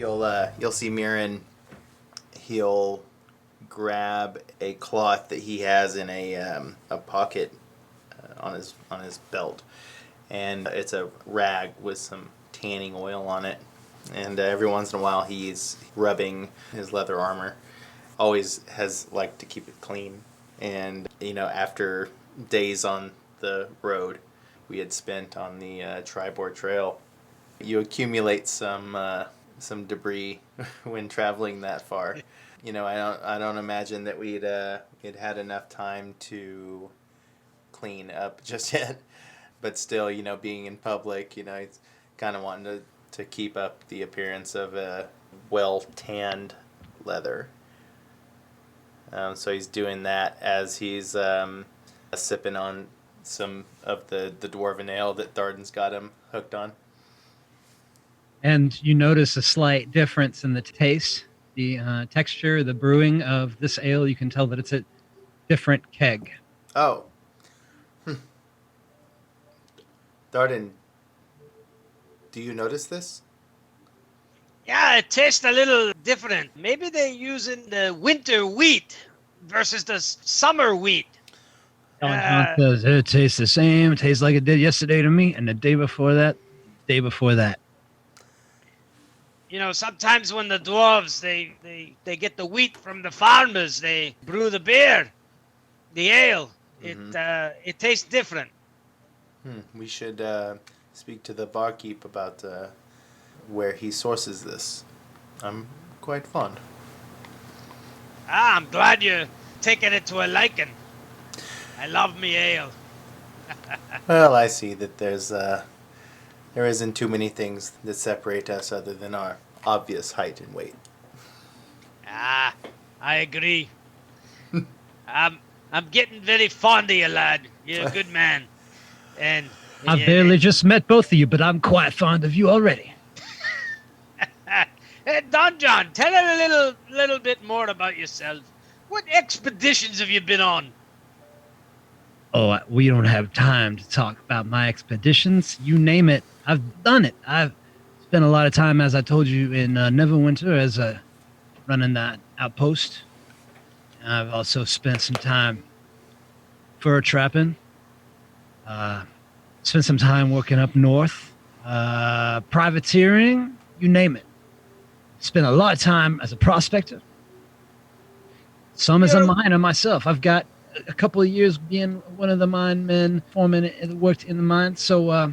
You'll see Myrin. He'll grab a cloth that he has in a pocket on his belt, and it's a rag with some tanning oil on it. And every once in a while, he's rubbing his leather armor. Always has liked to keep it clean. And after days on the road we had spent on the Tribord Trail, you accumulate some debris when traveling that far. I don't imagine that we'd had enough time to clean up just yet. But still, being in public, it's kind of wanting to keep up the appearance of a well-tanned leather. So he's doing that as he's sipping on some of the dwarven ale that Thardin's got him hooked on. And you notice a slight difference in the taste, the texture, the brewing of this ale. You can tell that it's a different keg. Oh. Thardin, do you notice this? Yeah, it tastes a little different. Maybe they're using the winter wheat versus the summer wheat. Don Jon says it tastes the same. It tastes like it did yesterday to me, and the day before that, day before that. Sometimes when the dwarves they get the wheat from the farmers, they brew the beer, the ale. Mm-hmm. It tastes different. We should speak to the barkeep about where he sources this. I'm quite fond. I'm glad you're taking it to a liking. I love me ale. Well, I see that there isn't too many things that separate us other than our obvious height and weight. I agree. I'm getting very fond of you, lad. You're a good man. And I barely just met both of you, but I'm quite fond of you already. Hey, Don Jon, tell us a little bit more about yourself. What expeditions have you been on? Oh, we don't have time to talk about my expeditions. You name it, I've done it. I've spent a lot of time, as I told you, in Neverwinter as running that outpost. I've also spent some time fur trapping. Spent some time working up north. Privateering, you name it. Spent a lot of time as a prospector. Some as a miner myself. I've got a couple of years being one of the mine men, foreman, and worked in the mine. So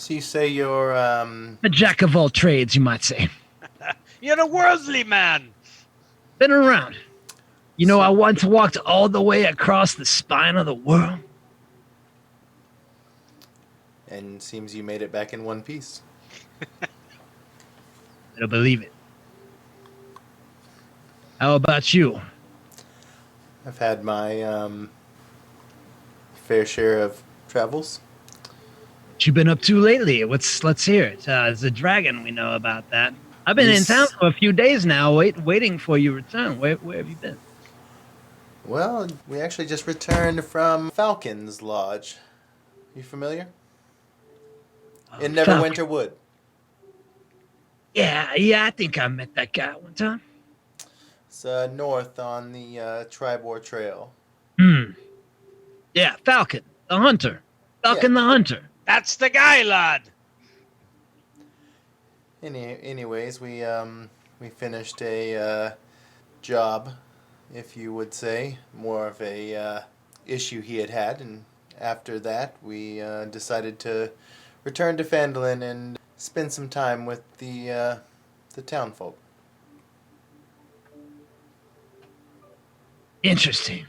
you say you're a jack of all trades, you might say. You're a worldly man. Been around. I once walked all the way across the spine of the world. And seems you made it back in one piece. I don't believe it. How about you? I've had my fair share of travels. What you been up to lately? Let's hear it. It's a dragon, we know about that. I've been in town for a few days now, waiting for your return. Where have you been? Well, we actually just returned from Falcon's Lodge. You familiar? In Neverwinter Wood. Yeah, I think I met that guy one time. It's north on the Tribord Trail. Yeah, Falcon, the hunter. Falcon the hunter. That's the guy, lad. Anyways, we finished a job, if you would say, more of a issue he had, and after that we decided to return to Phandalin and spend some time with the townfolk. Interesting.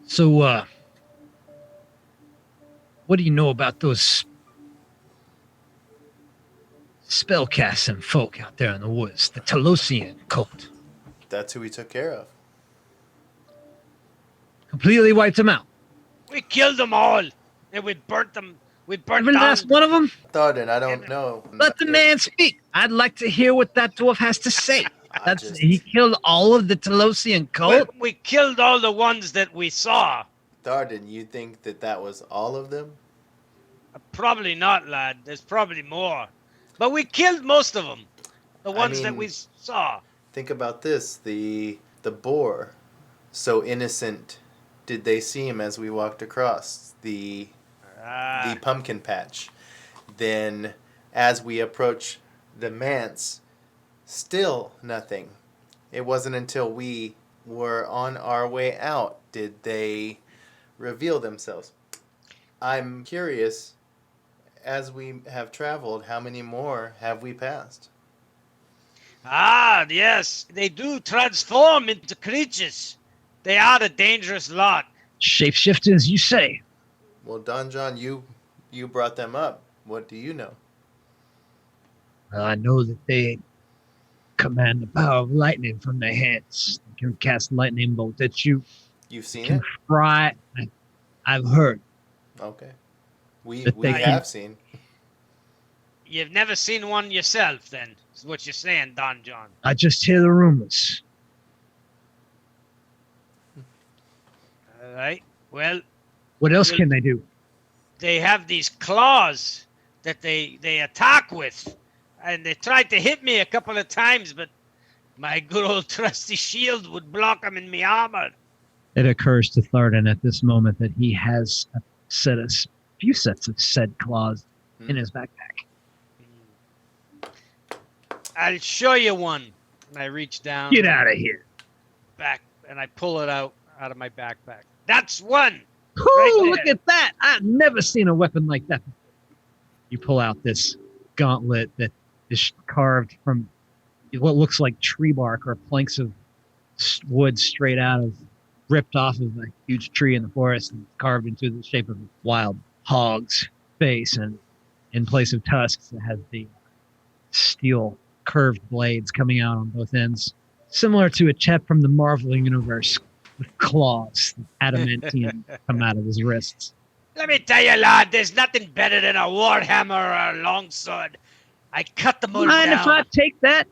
So, what do you know about those spellcasting folk out there in the woods? The Telosian cult. That's who we took care of. Completely wiped them out. We killed them all, and we burnt them. We burnt Every last one of them? Thardin, I don't know. Let the man speak. I'd like to hear what that dwarf has to say. He killed all of the Telosian cult? Well, we killed all the ones that we saw. Thardin, you think that was all of them? Probably not, lad. There's probably more. But we killed most of them. The I ones that mean, we saw. think about this: the boar, so innocent. Did they see him as we walked across the Ah, pumpkin patch? Then, as we approach the manse, still nothing. It wasn't until we were on our way out did they reveal themselves. I'm curious, as we have traveled, how many more have we passed? yes. They do transform into creatures. They are a dangerous lot. Shapeshifters, you say? Well, Don John, you brought them up. What do you know? Well, I know that they command the power of lightning from their hands. They can cast lightning bolts at you. You've seen Can it? fry. I've heard Okay. We that we they can. have seen. You've never seen one yourself, then, is what you're saying, Don John. I just hear the rumors. All right. Well, What else Well- can they do? they have these claws that they attack with. And they tried to hit me a couple of times, but my good old trusty shield would block them in my armor. It occurs to Thardin at this moment that he has a few sets of said claws in his backpack. I'll show you one. And I reach down. Get out of here. Back, and I pull it out of my backpack. That's one. Ooh, there. look at that. I've never seen a weapon like that before. You pull out this gauntlet that is carved from what looks like tree bark or planks of wood ripped off of a huge tree in the forest and carved into the shape of a wild hog's face. And in place of tusks, it has the steel curved blades coming out on both ends, similar to a chap from the Marvel universe with claws, adamantine come out of his wrists. Let me tell you, lad, there's nothing better than a warhammer or a longsword. I cut them all Mind down. if I take that?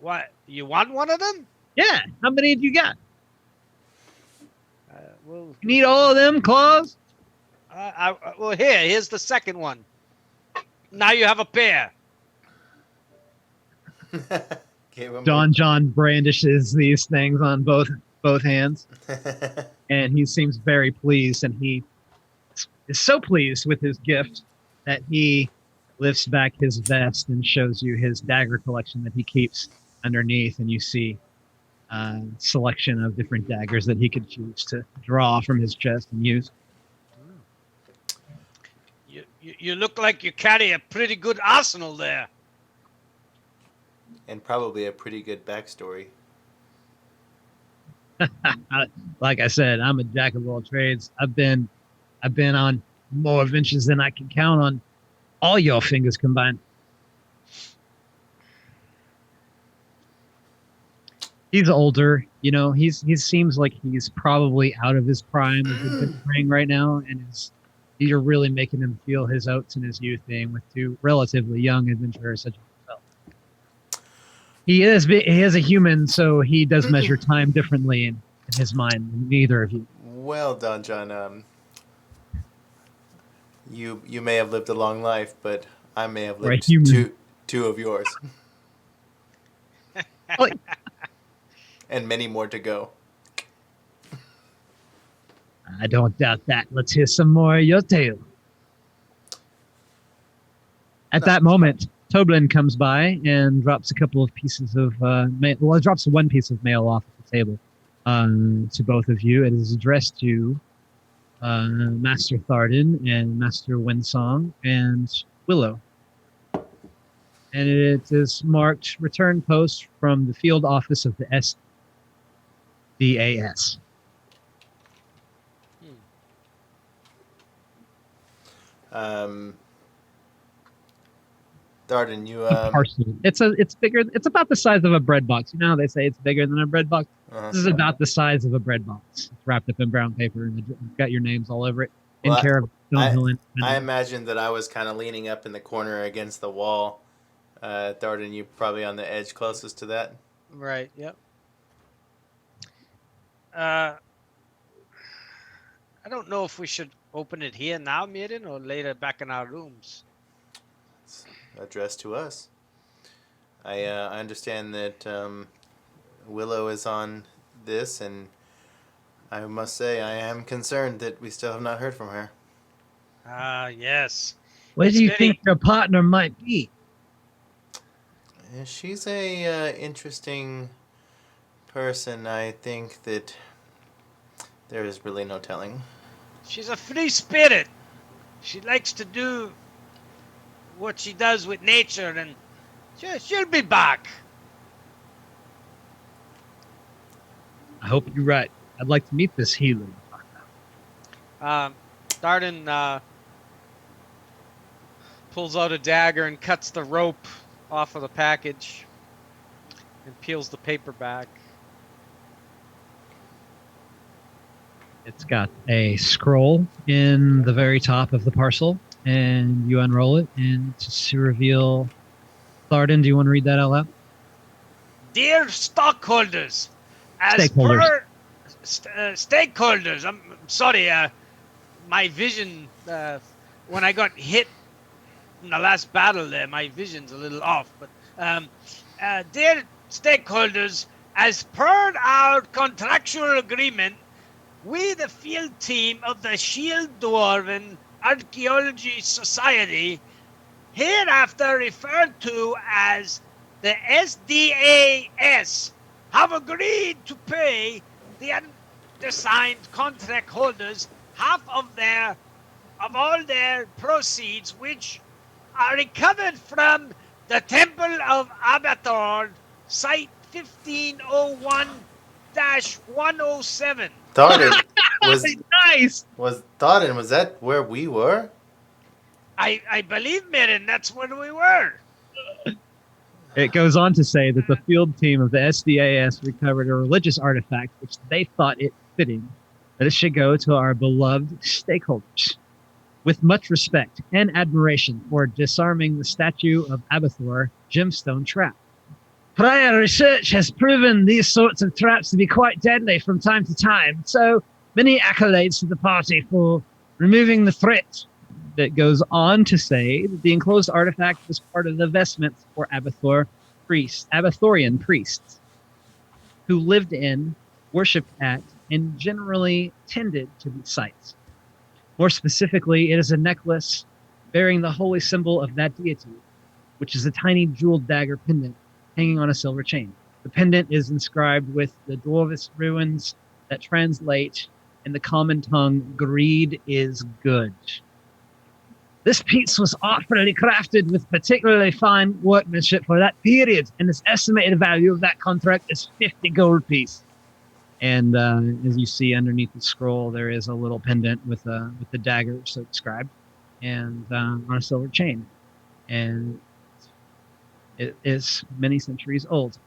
What? You want one of them? Yeah. How many have you got? Well, You need all of them claws? well, here's the second one. Now you have a pair. Gave him Don Jon brandishes these things on both hands, and he seems very pleased, and he is so pleased with his gift that he lifts back his vest and shows you his dagger collection that he keeps underneath, and you see a selection of different daggers that he could choose to draw from his chest and use. You look like you carry a pretty good arsenal there. and probably a pretty good backstory. Like I said, I'm a jack of all trades. I've been on more adventures than I can count on all your fingers combined. He's older, he seems like he's probably out of his prime of adventuring right now, and you're really making him feel his oats and his youth being with two relatively young adventurers such as himself. He is a human, so he does measure time differently in his mind than neither of you. Well, Don John, you may have lived a long life, but I may have lived two of yours, Oh, and many more to go. I don't doubt that. Let's hear some more of your tale. At that moment, Toblin comes by and drops a couple of pieces of mail. Well, drops one piece of mail off at the table to both of you. It is addressed to Master Thardin and Master Windsong and Willow. And it is marked return post from the field office of the SDAS. Thardin, you Parcel. It's bigger. It's about the size of a bread box. You know how they say it's bigger than a bread box? This is about the size of a bread box. It's wrapped up in brown paper and it's got your names all over it. In care of Don Jon. I imagine that I was kind of leaning up in the corner against the wall. Thardin, you probably on the edge closest to that. Right. Yep. I don't know if we should open it here now, Myrin, or later back in our rooms. It's addressed to us. I understand that Willow is on this, and I must say I am concerned that we still have not heard from her. Ah, yes. Where It's do you very- think your partner might be? She's a interesting person. I think that there is really no telling. She's a free spirit. She likes to do what she does with nature, and she'll be back. I hope you're right. I'd like to meet this healer. Thardin pulls out a dagger and cuts the rope off of the package and peels the paper back. It's got a scroll in the very top of the parcel, and you unroll it, and to reveal Thardin, do you want to read that out loud? Dear stockholders, as Stakeholders. per stakeholders, I'm sorry, my vision, when I got hit in the last battle there, my vision's a little off. But dear stakeholders, as per our contractual agreement, we, the field team of the Shield Dwarven Archaeology Society, hereafter referred to as the SDAS, have agreed to pay the undersigned contract holders half of all their proceeds, which are recovered from the Temple of Abathor, Site 1501-107. Thardin was Nice! Thardin, was that where we were? I believe, Myrin, that's where we were. It goes on to say that the field team of the SDAS recovered a religious artifact which they thought it fitting that it should go to our beloved stakeholders. With much respect and admiration for disarming the statue of Abathor gemstone trap. Prior research has proven these sorts of traps to be quite deadly from time to time, so many accolades to the party for removing the threat. That goes on to say that the enclosed artifact was part of the vestments for Abathorian priests who lived in, worshipped at, and generally tended to these sites. More specifically, it is a necklace bearing the holy symbol of that deity, which is a tiny jeweled dagger pendant hanging on a silver chain. The pendant is inscribed with the Dwarvish runes that translate in the common tongue, greed is good. This piece was artfully crafted with particularly fine workmanship for that period, and its estimated value of that contract is 50 gold piece. And as you see underneath the scroll, there is a little pendant with the dagger so described, and on a silver chain. And it is many centuries old.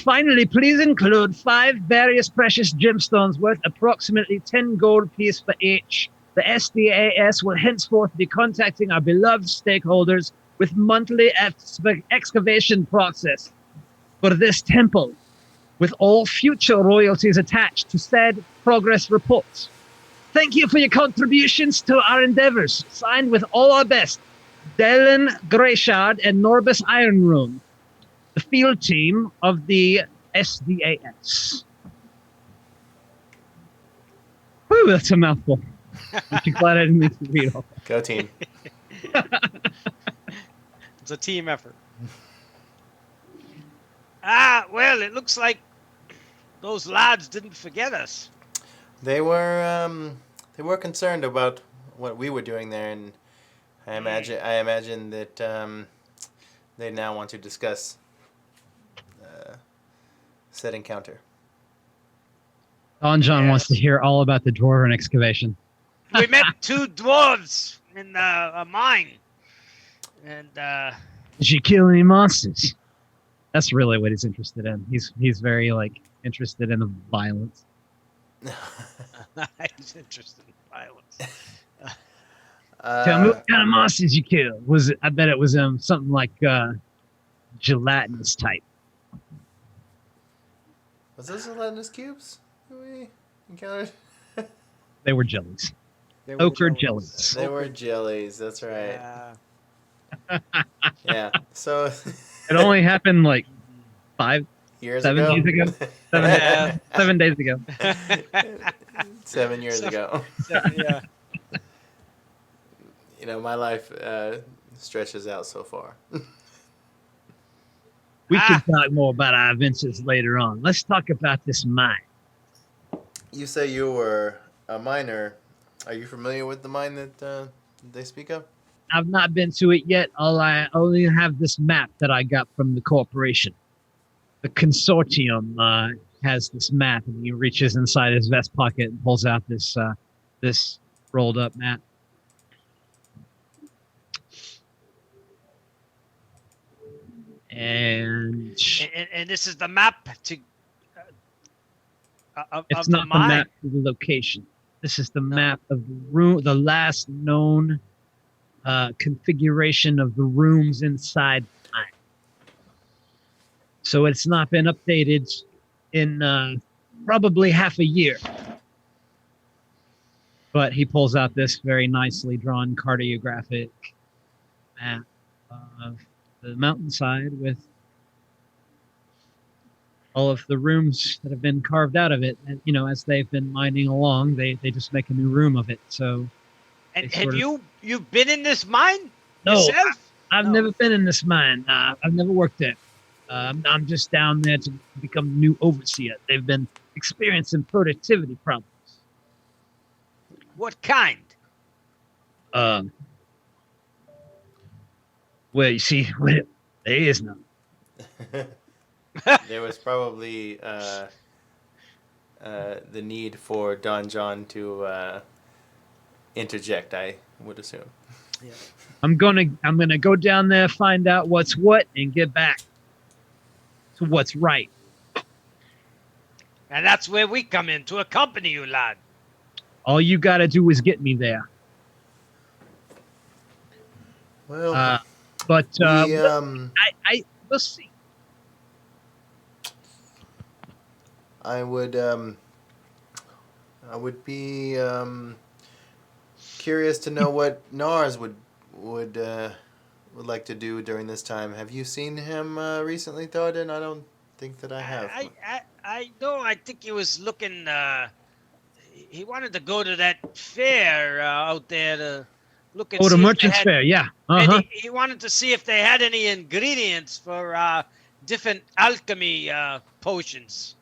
Finally, please include 5 various precious gemstones worth approximately 10 gold piece for each. The SDAS will henceforth be contacting our beloved stakeholders with monthly excavation process for this temple, with all future royalties attached to said progress reports. Thank you for your contributions to our endeavors. Signed with all our best, Dylan Greyshard and Norbus Ironroom, the field team of the SDAS. Whew, that's a mouthful. I'm glad I didn't need to read all that. Go team. It's a team effort. Well, it looks like those lads didn't forget us. They were concerned about what we were doing there, and I imagine that they now want to discuss said encounter. Don Jon wants to hear all about the Dwarven excavation. We met 2 dwarves in a mine, and Did you kill any monsters? That's really what he's interested in. He's very interested in the violence. he's interested in violence. Tell me what kind of monsters you killed. Was it? I bet it was something like gelatinous type. Was those gelatinous cubes that we encountered? They were jellies. They were Ochre jellies. jellies. They were jellies. That's right. Yeah. Yeah. So It only happened like 7 ago. days ago. Yeah. 7 days ago. 7 years So- ago. Yeah. You know, my life stretches out so far. We can talk more about our adventures later on. Let's talk about this mine. You say you were a miner. Are you familiar with the mine that they speak of? I've not been to it yet. I only have this map that I got from the corporation. The consortium has this map, and he reaches inside his vest pocket and pulls out this rolled up map. And And this is the map to of it's the not the mine. map of the location. This is the map of the room, the last known configuration of the rooms inside the mine. So it's not been updated in probably half a year. But he pulls out this very nicely drawn cartographic map of the mountainside with all of the rooms that have been carved out of it. And, you know, as they've been mining along, they just make a new room of it. So And they have sort of- you've been in this mine No, yourself? I've No. never been in this mine. I've never worked there. I'm just down there to become the new overseer. They've been experiencing productivity problems. What kind? Well, you see, there is none. There was probably the need for Don Jon to interject, I would assume. I'm gonna go down there, find out what's what, and get back to what's right. And that's where we come in to accompany you, lad. All you gotta do is get me there. Well, But we, we'll see. I would be curious to know what Nars would like to do during this time. Have you seen him recently, Thardin? I don't think that I have. I know. I think he was looking. He wanted to go to that fair out there to look and Oh, see the if they merchant's had- fair, yeah. and Uh-huh. he wanted to see if they had any ingredients for different alchemy potions.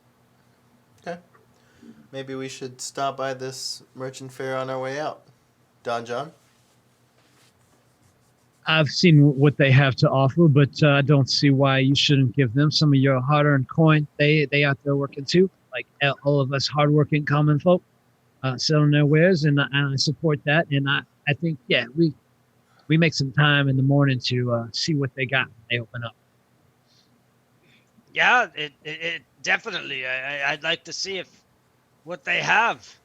Maybe we should stop by this merchant fair on our way out. Don Jon? I've seen what they have to offer, but I don't see why you shouldn't give them some of your hard-earned coin. They out there working too, like all of us hardworking common folk, selling their wares, and I support that. And I think, yeah, we make some time in the morning to see what they got when they open up. Yeah, it definitely. I'd like to see if what they have.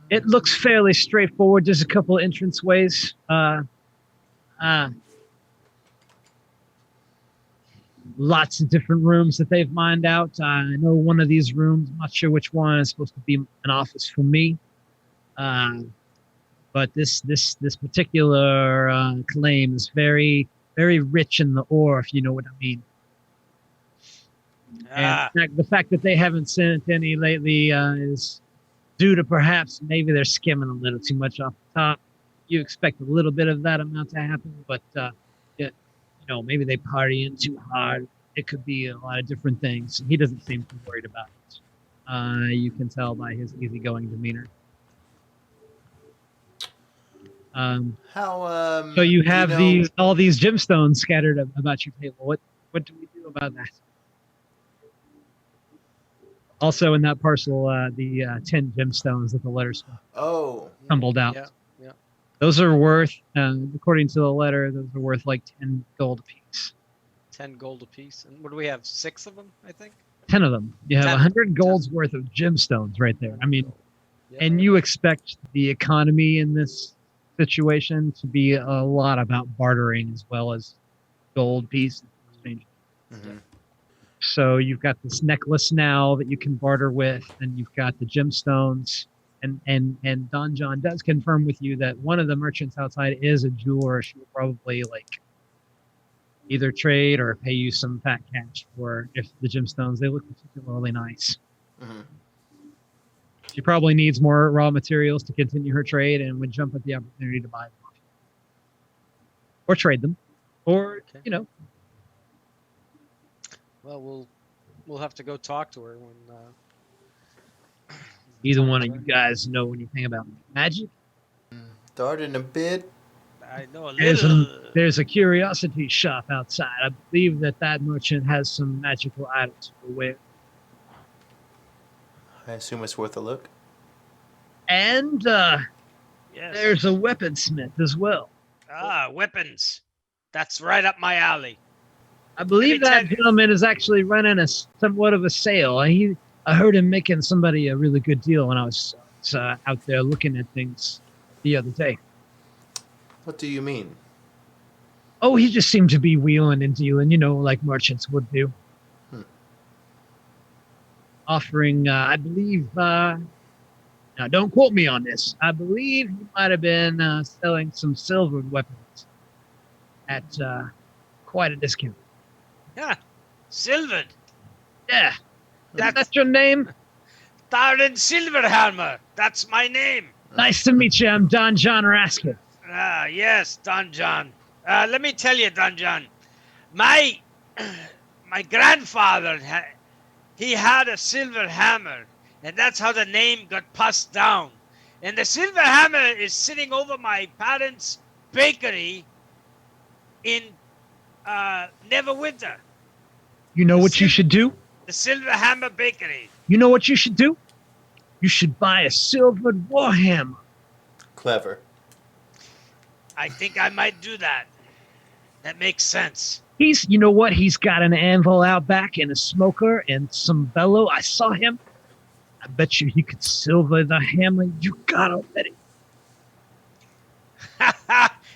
It looks fairly straightforward. There's a couple of entrance ways. Lots of different rooms that they've mined out. I know one of these rooms, I'm not sure which one, is supposed to be an office for me. But this particular claim is very, very rich in the ore, if you know what I mean. And the fact that they haven't sent any lately is due to perhaps maybe they're skimming a little too much off the top. You expect a little bit of that amount to happen, but maybe they party in too hard. It could be a lot of different things. He doesn't seem too worried about it. You can tell by his easygoing demeanor. So you have all these gemstones scattered about your table. What do we do about that? Also in that parcel, the 10 gemstones that the letters tumbled out. Yeah. Those are worth, according to the letter, those are worth like 10 gold apiece. 10 gold apiece. And what do we have? 6 of them, I think? 10 of them. You have 10. 100 gold's worth of gemstones right there. I mean, and you expect the economy in this situation to be a lot about bartering as well as gold pieces. Mm-hmm. So you've got this necklace now that you can barter with, and you've got the gemstones. And Don Jon does confirm with you that one of the merchants outside is a jeweler. She will probably like either trade or pay you some fat cash for if the gemstones they look particularly nice. Mm-hmm. She probably needs more raw materials to continue her trade and would jump at the opportunity to buy them or trade them, or Okay. you know. Well, we'll have to go talk to her when. Either one of you guys know anything about magic? Thardin a bit. I know a There's little. there's a curiosity shop outside. I believe that merchant has some magical items for wear. I assume it's worth a look. And Yes. there's a weaponsmith as well. Weapons. That's right up my alley. I believe Let me that tell you- gentleman is actually running somewhat of a sale. I heard him making somebody a really good deal when I was out there looking at things the other day. What do you mean? Oh, he just seemed to be wheeling and dealing, like merchants would do. Offering, I believe, now don't quote me on this. I believe he might have been selling some silvered weapons at quite a discount. Yeah. Silvered. Yeah. That's That's your name? Thardin Silverhammer. That's my name. Nice to meet you. I'm Don Jon Raskin. Yes, Don Jon. Let me tell you, Don Jon. My grandfather, he had a silver hammer, and that's how the name got passed down. And the silver hammer is sitting over my parents' bakery in Neverwinter. You know what you should do? The Silverhammer Bakery. You know what you should do? You should buy a silvered warhammer. Clever. I think I might do that. That makes sense. You know what? He's got an anvil out back and a smoker and some bellow. I saw him. I bet you he could silver the hammer you got already.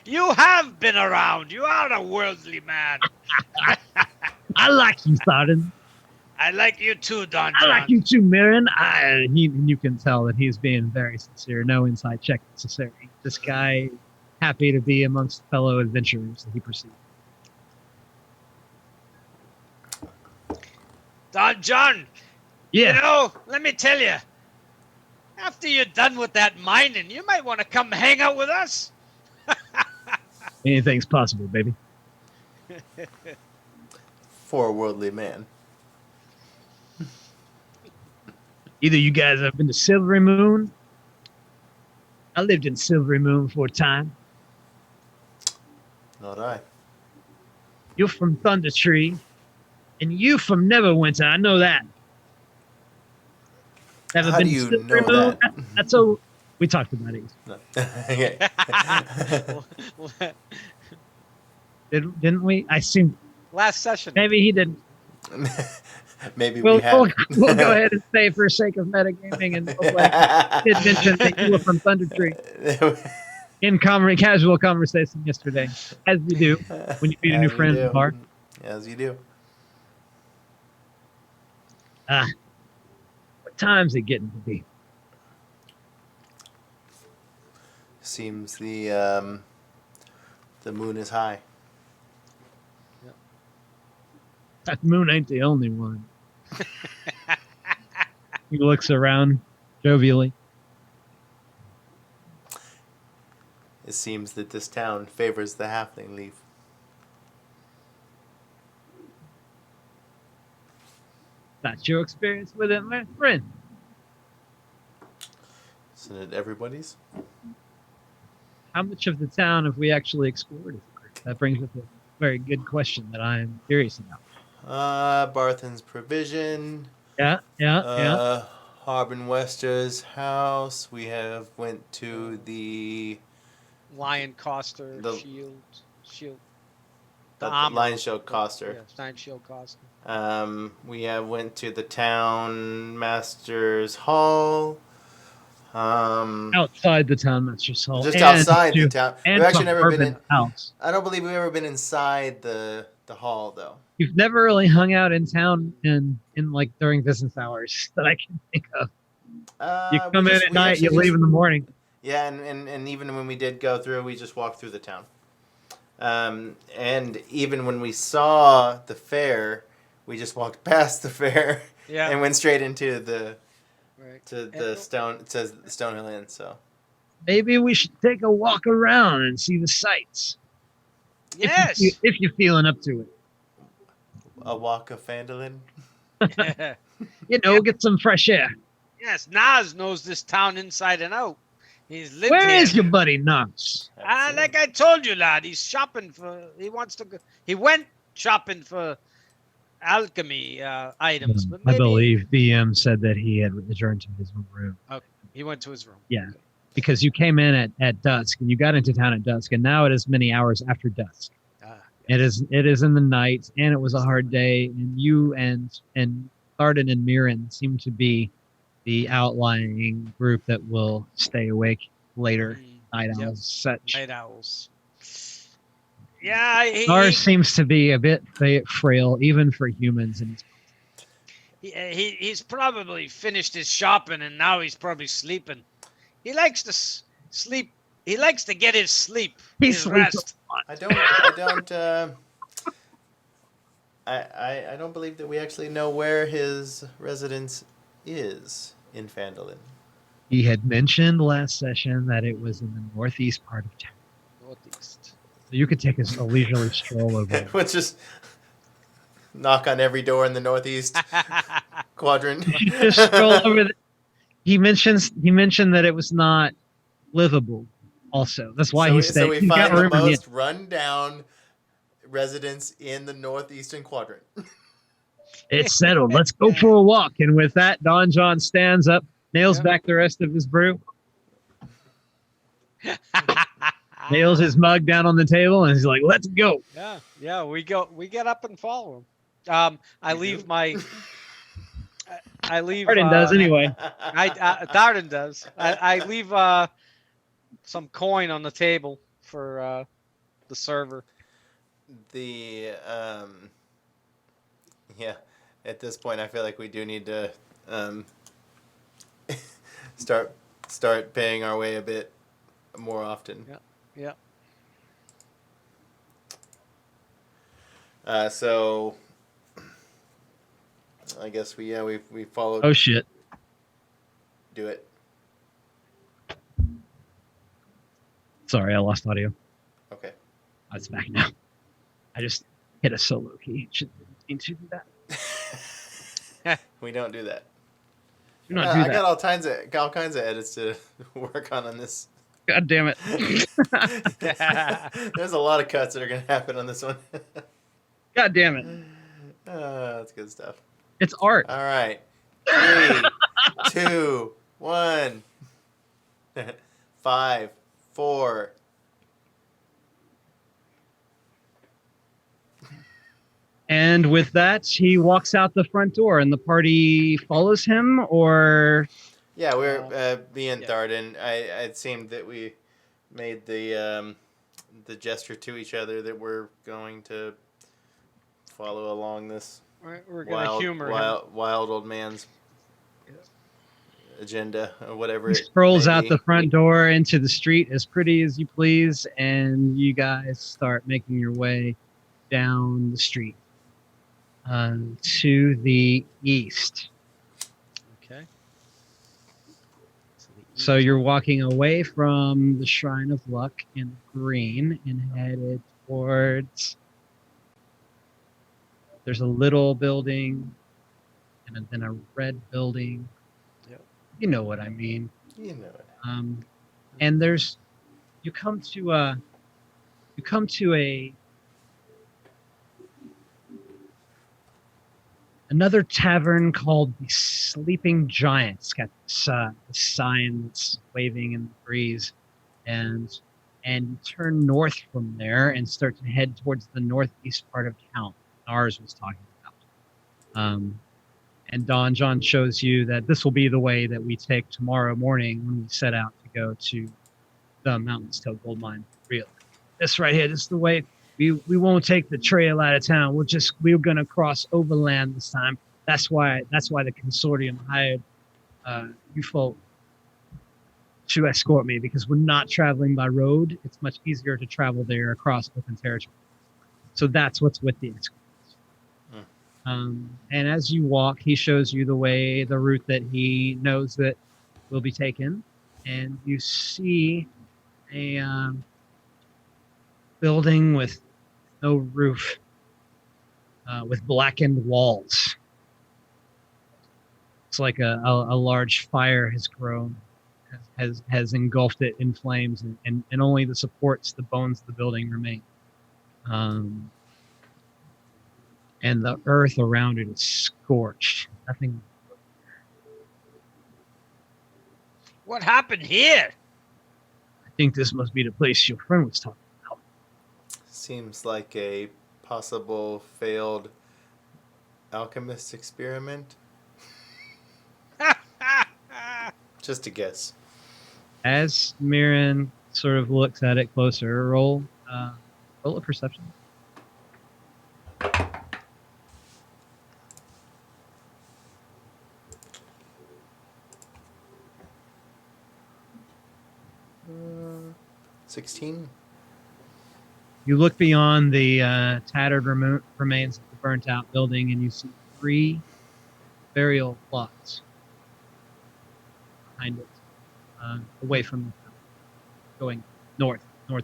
You have been around. You are a worldly man. I like you, Thardin. I like you too, Don I Jon. like you too, Myrin. You can tell that he's being very sincere. No inside check necessary. This guy happy to be amongst fellow adventurers that he perceives. Don Jon, Yeah. you know, let me tell you, after you're done with that mining, you might want to come hang out with us. Anything's possible, baby. For a worldly man. Either you guys have been to Silvery Moon. I lived in Silvery Moon for a time. Not I. You're from Thunder Tree, and you from Neverwinter. I know that. Ever How been do to you Silvery know Moon? that? That's all. We talked about it. No. Okay. Didn't we? I seem Last session. maybe he didn't. Maybe We'll we have. we'll go ahead and say for sake of metagaming and did mention that you were from Thunder Tree in casual conversation yesterday, as you do when you meet a new As you friend at the do. bar. As you do. What time's it getting to be? Seems the moon is high. That moon ain't the only one. He looks around jovially. It seems that this town favors the halfling leaf. That's your experience with it, my friend. Isn't it everybody's? How much of the town have we actually explored as a group? That brings up a very good question that I'm curious about. Barthen's Provision. Yeah. Harbin Wester's house. We have went to the Lion Coster, The- Shield. Lion Show Coster. Yeah, Stein Shield Coster. We have went to the town master's hall. Outside the town master's hall. Just and outside the to- town. and We've actually to never been Harbin's in. house. I don't believe we've ever been inside the the hall, though. You've never really hung out in town in like during business hours that I can think of. You We come in just- at we night, you actually leave in the morning. Yeah, and even when we did go through, we just walked through the town. And even when we saw the fair, we just walked past the fair Yeah. and went straight into the Right. stone. It says the Stonehill Inn. So Maybe we should take a walk around and see the sights. Yes. If you're feeling up to it. a walk of Phandalin. You know, get some fresh air. Yes, Nas knows this town inside and out. He's lived Where here. is your buddy Knox? Like I told you, lad, he's shopping for. He wants to go. He went shopping for alchemy items, but I maybe believe BM said that he had adjourned to his room. he went to his room. Yeah. Because you came in at dusk and you got into town at dusk, and now it is many hours after dusk. It is in the night, and it was a hard day, and you and Thardin and Myrin seem to be the outlying group that will stay awake later. Night Yep. owls, such. Night owls. Yeah, Ours seems to be a bit frail, even for humans. And he's probably finished his shopping and now he's probably sleeping. He likes to sleep. He likes to get his sleep. He His sleeps rest. I don't believe that we actually know where his residence is in Phandalin. he had mentioned last session that it was in the northeast part of town. Northeast. So you could take a leisurely stroll over there. Let's just knock on every door in the northeast quadrant. You just stroll over there. He mentioned that it was not livable. Also, that's why he stayed. So we He's got find the room in most run-down residence in the northeastern quadrant. It's settled. Let's go for a walk. And with that, Don Jon stands up, nails back the rest of his brew, nails his mug down on the table, and he's like, "Let's go." Yeah. We get up and follow him. I leave my. I leave. Thardin does anyway. Thardin does. I leave some coin on the table for the server. Yeah, at this point, I feel like we do need to start paying our way a bit more often. Yeah. So I guess we followed. Oh shit! Do it. Sorry, I lost audio. Okay. It's back now. I just hit a solo key. Should need to do that. We don't do that. Do not do I that. got all kinds of edits to work on this. God damn it! There's a lot of cuts that are going to happen on this one. God damn it! That's good stuff. It's art. All right. 3, 2, 1. 5, 4. And with that, he walks out the front door, and the party follows him, or Yeah, we're being Thardin. It seemed that we made the gesture to each other that we're going to follow along this We're gonna humor him. wild old man's agenda or whatever. he it strolls may out be. the front door into the street as pretty as you please, and you guys start making your way down the street to the east. Okay. So you're walking away from the Shrine of Luck in green and headed towards. There's a little building and then a red building. Yep. You know what I mean. You know it. And you come to a another tavern called the Sleeping Giant. It's got this sign that's waving in the breeze, and you turn north from there and start to head towards the northeast part of town. Ours was talking about. And Don Jon shows you that this will be the way that we take tomorrow morning when we set out to go to the Mountains Tail Gold Mine. Real, this right here, this is the way We won't take the trail out of town. We're gonna cross overland this time. That's why the consortium hired you folk to escort me, because we're not traveling by road. It's much easier to travel there across open territory. So that's what's with the escort. And as you walk, he shows you the route that he knows that will be taken, and you see a building with no roof, with blackened walls. It's like a large fire has grown, has engulfed it in flames, and only the supports, the bones of the building remain. And the earth around it is scorched. Nothing. What happened here? I think this must be the place your friend was talking about. Seems like a possible failed alchemist experiment. Just a guess. As Myrin sort of looks at it closer, roll a perception. Uh, 16. You look beyond the tattered remains of the burnt-out building, and you see 3 burial plots behind it, away from the town, going northward.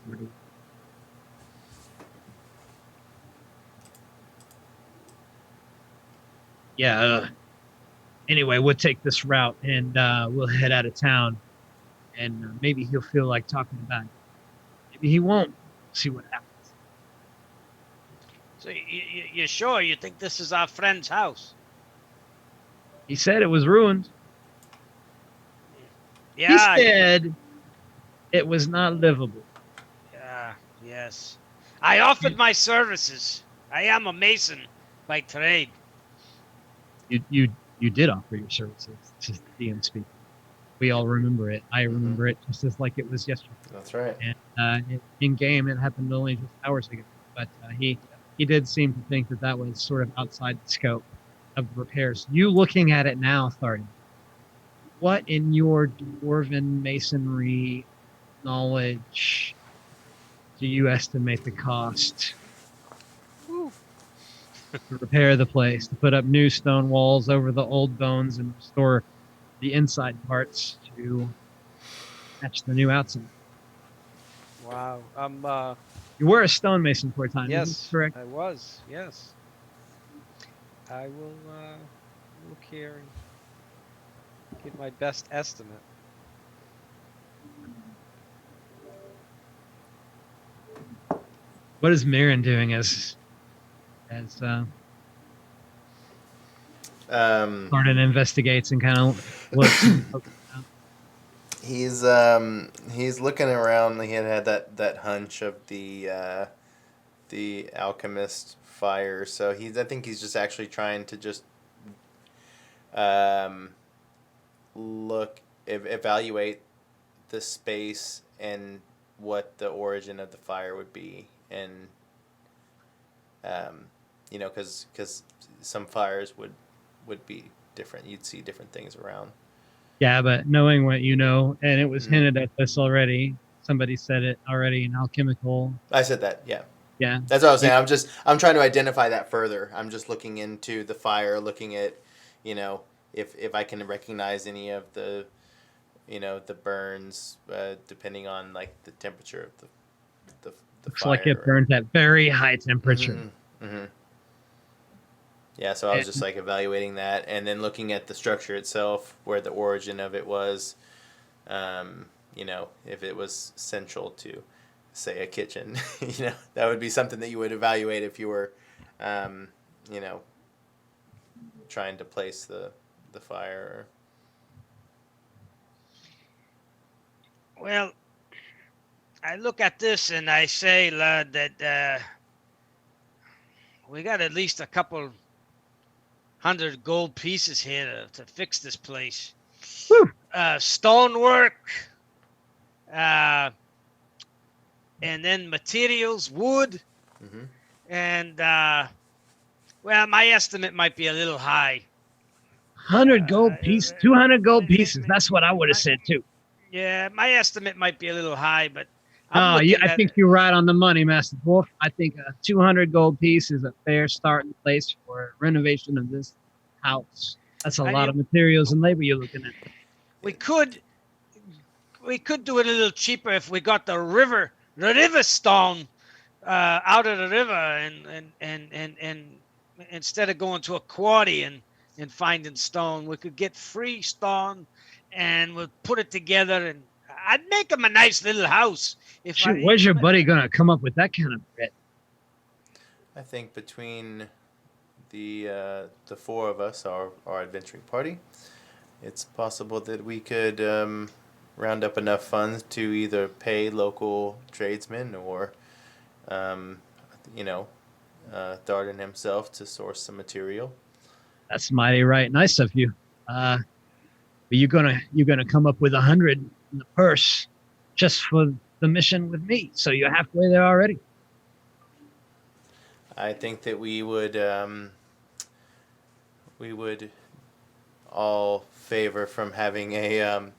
Yeah. Anyway, we'll take this route, and we'll head out of town, and maybe he'll feel like talking about it. Maybe he won't. See what happens. So you're sure you think this is our friend's house? He said it was ruined. Yeah. He said it was not livable. Yeah. Yes. I offered my services. I am a mason by trade. You did offer your services. Just the DM speaking. We all remember it. I remember it just as like it was yesterday. That's right. And in game, it happened only just hours ago. But he did seem to think that was sort of outside the scope of the repairs. You looking at it now, Thardin, what in your dwarven masonry knowledge do you estimate the cost to repair the place, to put up new stone walls over the old bones and restore the inside parts to match the new outside? Wow. You were a stonemason for a time. Yes, isn't that correct? I was. Yes. I will look here and give my best estimate. What is Myrin doing as Thardin investigates and kind of looks? He's looking around. He had that hunch of the alchemist fire. So I think he's just actually trying to just evaluate the space and what the origin of the fire would be, and because some fires would be different. You'd see different things around. Yeah, but knowing what you know, and it was hinted at this already. Somebody said it already in alchemical. I said that, yeah. Yeah. That's what I was saying. I'm trying to identify that further. I'm just looking into the fire, looking at, if I can recognize any of the, the burns, depending on like the temperature of the Looks fire. like it burned at very high temperature. Mm-hmm. Mm-hmm. Yeah, so I was just like evaluating that, and then looking at the structure itself, where the origin of it was, if it was central to, say, a kitchen, that would be something that you would evaluate if you were, trying to place the fire. Well, I look at this and I say, lad, that we got at least a couple 100 gold pieces here to fix this place. Stonework, and then materials, wood, Mm-hmm. And well, my estimate might be a little high. 100 gold pieces, 200 gold pieces. That's what I would have said too. Yeah, my estimate might be a little high, but I'm No, looking I at. think you're right on the money, Master Dwarf. I think a 200 gold piece is a fair starting place for renovation of this house. That's a I lot mean, of materials and labor you're looking at. we could do it a little cheaper if we got the river stone out of the river, and instead of going to a quarry and finding stone, we could get free stone, and we'll put it together, and I'd make him a nice little house. If Shoot, where's your buddy gonna come up with that kind of bread? I think between the four of us, our adventuring party, it's possible that we could round up enough funds to either pay local tradesmen or, um, you know, Thardin himself to source some material. That's mighty right, nice of you. But you're gonna come up with 100 in the purse just for the mission with me. So you're halfway there already. I think that we would all favor from having a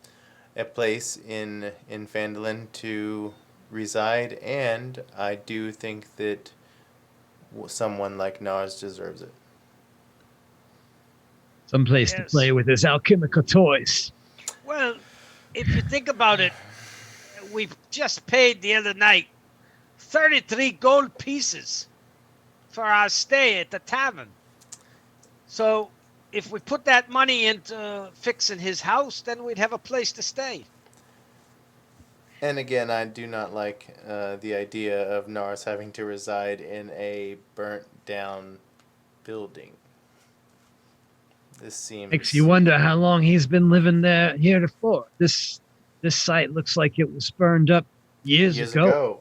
place in Phandalin to reside, and I do think that someone like Nars deserves it. Some place to play with his alchemical toys. Well, if you think about it, we just paid the other night 33 gold pieces for our stay at the tavern. So if we put that money into fixing his house, then we'd have a place to stay. And again, I do not like the idea of Nars having to reside in a burnt down building. This seems Makes you wonder how long he's been living there heretofore. This site looks like it was burned up years ago.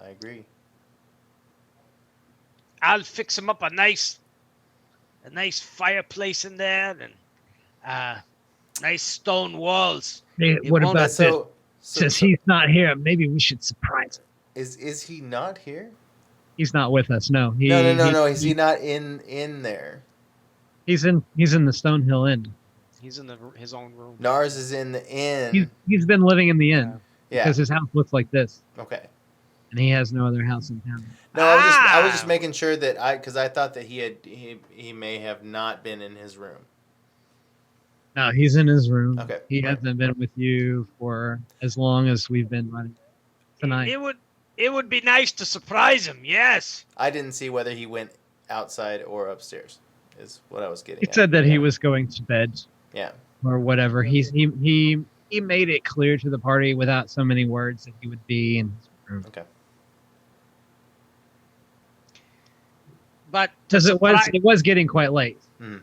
I agree. I'll fix him up a nice fireplace in there, and nice stone walls. Hey, what about this? So Since he's not here, maybe we should surprise him. Is he not here? He's not with us. No. No. Is he not in there? He's in the Stonehill Inn. He's in his own room. Nars is in the inn. He's been living in the inn Yeah. because his house looks like this, Okay. and he has no other house in town. No, I was just making sure that because I thought that he may have not been in his room. No, he's in his room. Okay. He hasn't been with you for as long as we've been running tonight. It would be nice to surprise him. Yes. I didn't see whether he went outside or upstairs. Is what I was getting. He said that he was going to bed. Yeah. Or whatever. He made it clear to the party without so many words that he would be in his room. Okay. But Because it was getting quite late. Mhm.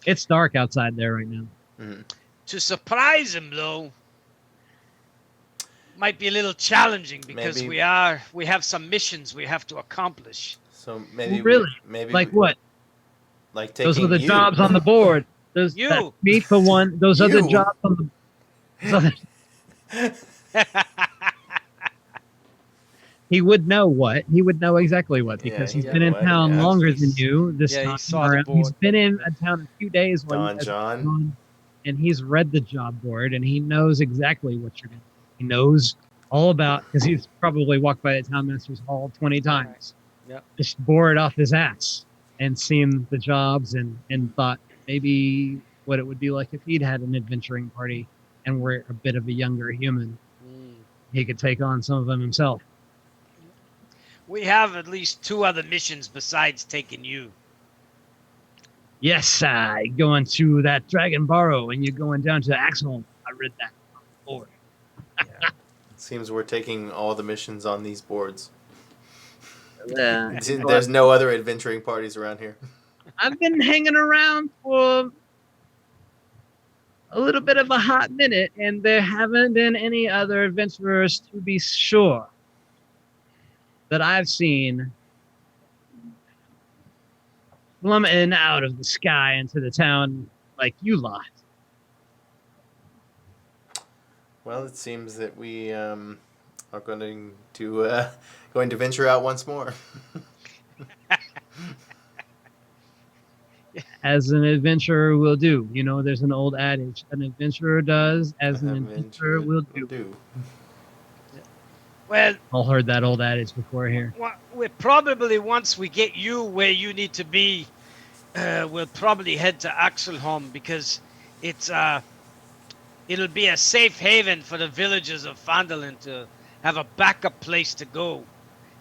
It's dark outside there right now. Mm-hmm. to surprise him, though, might be a little challenging because Maybe. we have some missions we have to accomplish. So maybe Really? maybe Like what? Like taking Those are the you. jobs on the board. That's me for one. Those other You. jobs on the. He would know what. He would know exactly what because he's been in town longer than you. This time he saw the around. board. He's been in a town a few days. while Don you guys Jon. were gone, and he's read the job board and he knows exactly what you're going to do. He knows all about because he's probably walked by the town master's hall 20 times. Yep. Just bore it off his ass and seen the jobs and thought maybe what it would be like if he'd had an adventuring party and were a bit of a younger human. He could take on some of them himself. We have at least 2 other missions besides taking you. Yes, going to that Dragon Barrow and you're going down to Axholm. I read that on the board. It seems we're taking all the missions on these boards. Yeah. There's no other adventuring parties around here. I've been hanging around for a little bit of a hot minute, and there haven't been any other adventurers, to be sure, that I've seen plummeting out of the sky into the town like you lot. Well, it seems that we are going to venture out once more. As an adventurer will do. You know, there's an old adage. An adventurer does as an adventurer will do. Well, All heard that old adage before here. we probably, once we get you where you need to be, we'll probably head to Axelholm because it'll be a safe haven for the villagers of Phandalin to have a backup place to go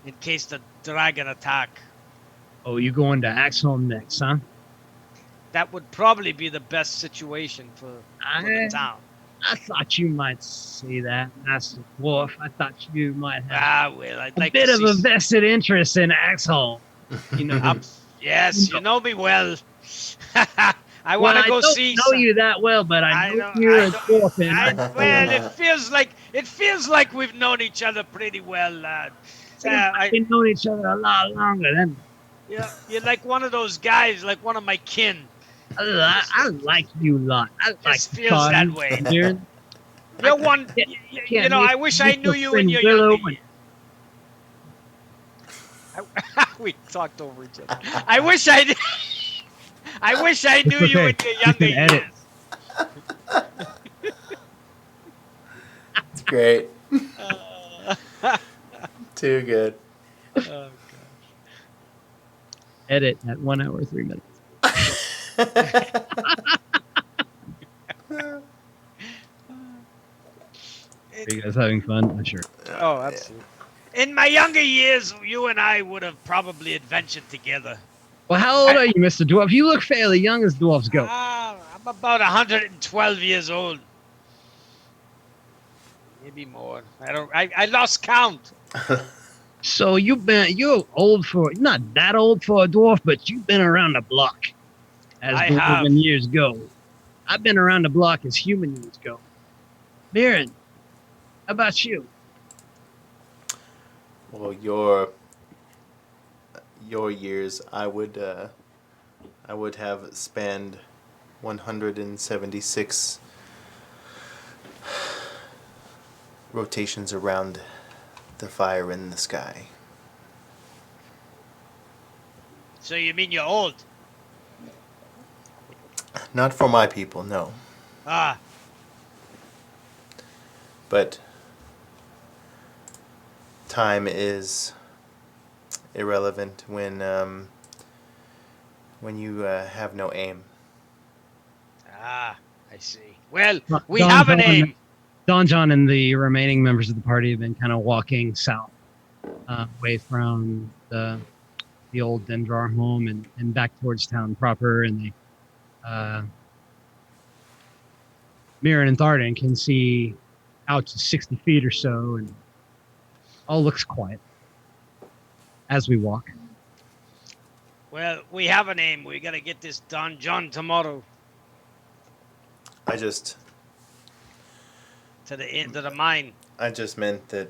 in case the dragon attack. Oh, you going to Axholm next, huh? That would probably be the best situation for the town. I thought you might say that, Master Dwarf. I thought you might have I'd a like bit to of see a vested interest in Axholm. You know, yes, you know me well. I well, want to go I don't see. know you that well, but I know you're a dwarf. Well, it feels like we've known each other pretty well, lad. We've known each other a lot longer than. Yeah, you're like one of those guys, like one of my kin. I like you a lot. I like feels that way. You're one. You know, I wish I knew you in your younger years. We talked over each other. I wish I knew you in your younger years. It's great. Too good. Oh, gosh. Edit at 1 hour 3 minutes. Are you guys having fun? I'm sure. Oh, absolutely. In my younger years, you and I would have probably adventured together. Well, how old are you, Mr. Dwarf? You look fairly young as dwarves go. I'm about 112 years old. Maybe more. I lost count. So you're old for, not that old for a dwarf, but you've been around the block as dwarven years go. I've been around the block as human years go. Myrin, how about you? Well, your years, I would have spanned 176 rotations around the fire in the sky. So you mean you're old? Not for my people, no. Ah. But time is irrelevant when you have no aim. Ah, I see. Well, we Don have an Jon, aim. Don Jon and the remaining members of the party have been kind of walking south, away from the old Dendrar home and back towards town proper. And they, Myrin and Thardin can see out to 60 feet or so, and all looks quiet as we walk. Well, we have an aim. We got to get this Don Jon tomorrow. To the end of the mine. I just meant that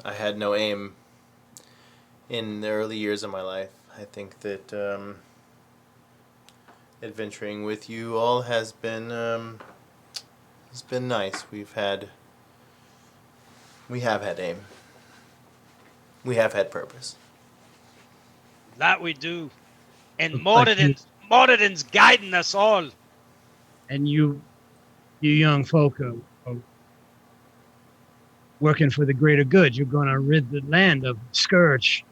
I had no aim in the early years of my life. I think that adventuring with you all has been nice. We have had aim. We have had purpose. That we do. And Moradin's guiding us all. And you young folk are working for the greater good. You're going to rid the land of Scourge.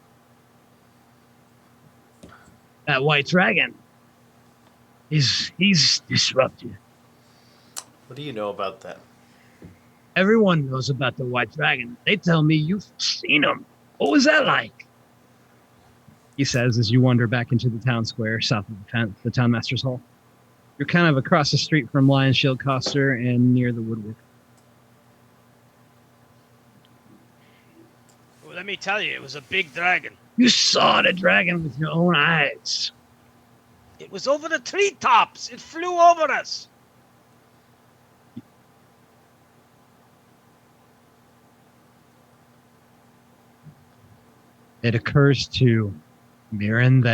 That white dragon. He's disrupted. What do you know about that? Everyone knows about the white dragon. They tell me you've seen him. What was that like? He says as you wander back into the town square south of the town master's hall. You're kind of across the street from Lion Shield Coster and near the woodwork. Well, let me tell you, it was a big dragon. You saw the dragon with your own eyes. It was over the treetops. It flew over us. It occurs to Myrin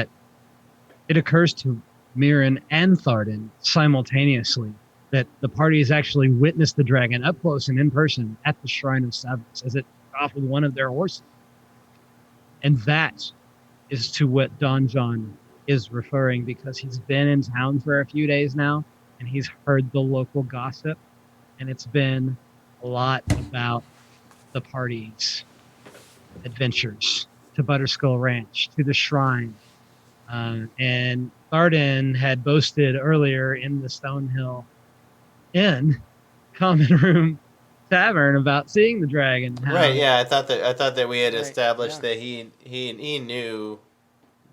and Thardin simultaneously that the party has actually witnessed the dragon up close and in person at the Shrine of Savage as it off with one of their horses. And that is to what Don Jon is referring, because he's been in town for a few days now and he's heard the local gossip, and it's been a lot about the party's adventures to Butterskull Ranch, to the shrine. And Thardin had boasted earlier in the Stonehill Inn Common Room Tavern about seeing the dragon. Right. Yeah. I thought that we had Right, established yeah. that he knew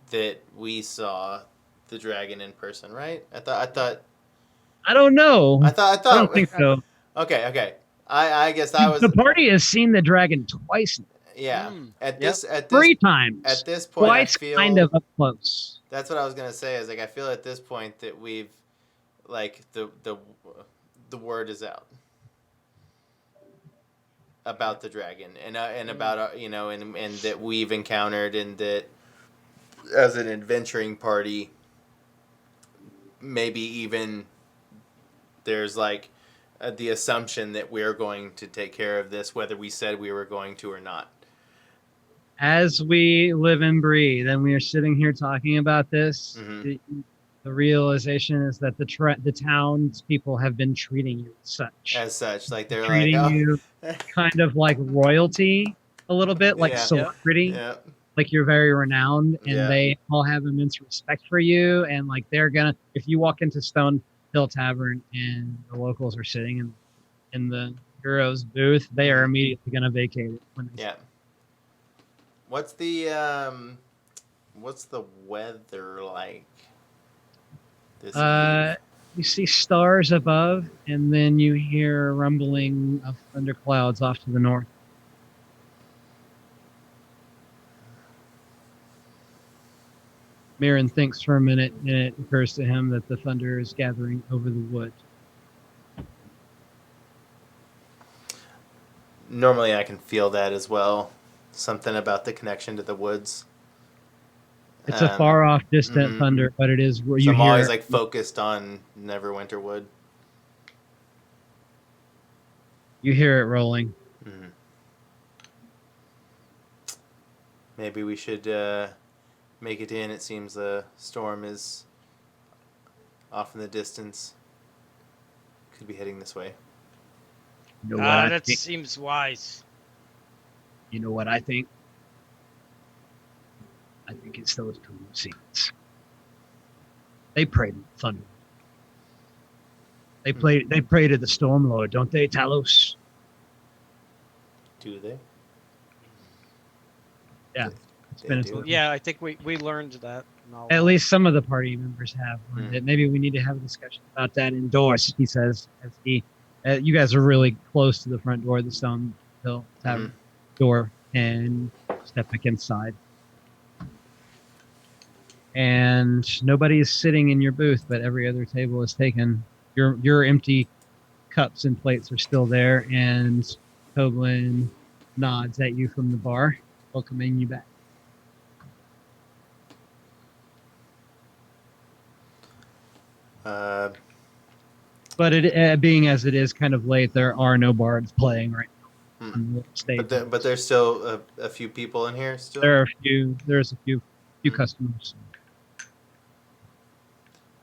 that we saw the dragon in person. Right. I thought. I don't know. I thought. I don't think so. Okay. Okay. I guess I was. The party has seen the dragon twice, Yeah. At Yep. this. 3 times. At this point, twice, I feel kind of up close. That's what I was gonna say. Is like I feel at this point that we've, like the word is out about the dragon and about and that we've encountered, and that as an adventuring party, maybe even there's like the assumption that we're going to take care of this, whether we said we were going to or not. As we live and breathe, and we are sitting here talking about this, Mhm. the realization is that the townspeople have been treating you As such, like they're treating like, you kind of like royalty, a little bit like Yeah. celebrity, yeah, like you're very renowned, and Yeah. they all have immense respect for you, and like they're gonna, if you walk into Stonehill Tavern and the locals are sitting in the heroes booth, they are immediately gonna vacate it when they yeah. What's the weather like this eve? You see stars above, and then you hear a rumbling of thunderclouds off to the north. Myrin thinks for a minute, and it occurs to him that the thunder is gathering over the wood. Normally I can feel that as well. Something about the connection to the woods. It's a far off, distant mhm. thunder, but it is where So you I'm hear. always like focused on Neverwinter Wood. You hear it rolling. Mhm. Maybe we should make it in. It seems the storm is off in the distance. Could be heading this way. You know what I That think? seems wise. You know what I think? I think it's those two scenes. They pray to the thunder. They pray to the Storm Lord, don't they, Talos? Do they? Yeah. It's They been do. Yeah, I think we learned that. At least some of the party members have learned Hmm. it. Maybe we need to have a discussion about that indoors, he says, as you guys are really close to the front door of the Stone Hill Tavern door, and step back inside. And nobody is sitting in your booth, but every other table is taken. Your empty cups and plates are still there, and Toblin nods at you from the bar, welcoming you back. But it being as it is kind of late, there are no bards playing right now on the stage. But there's still a few people in here still. There's a few customers.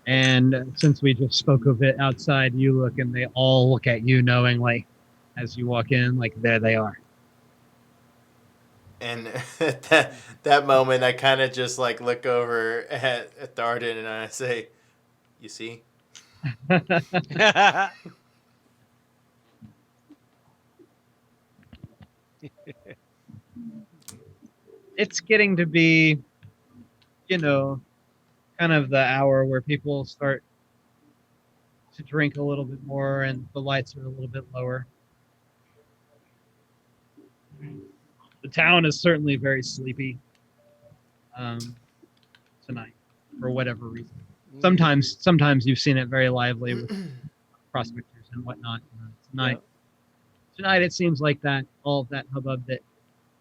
And since we just spoke of it outside, you look and they all look at you knowingly as you walk in, like there they are. And at that moment, I kind of just like look over at Thardin and I say, "You see." It's getting to be, kind of the hour where people start to drink a little bit more and the lights are a little bit lower. The town is certainly very sleepy tonight for whatever reason. Sometimes you've seen it very lively with prospectors and whatnot. Tonight it seems like that all of that hubbub that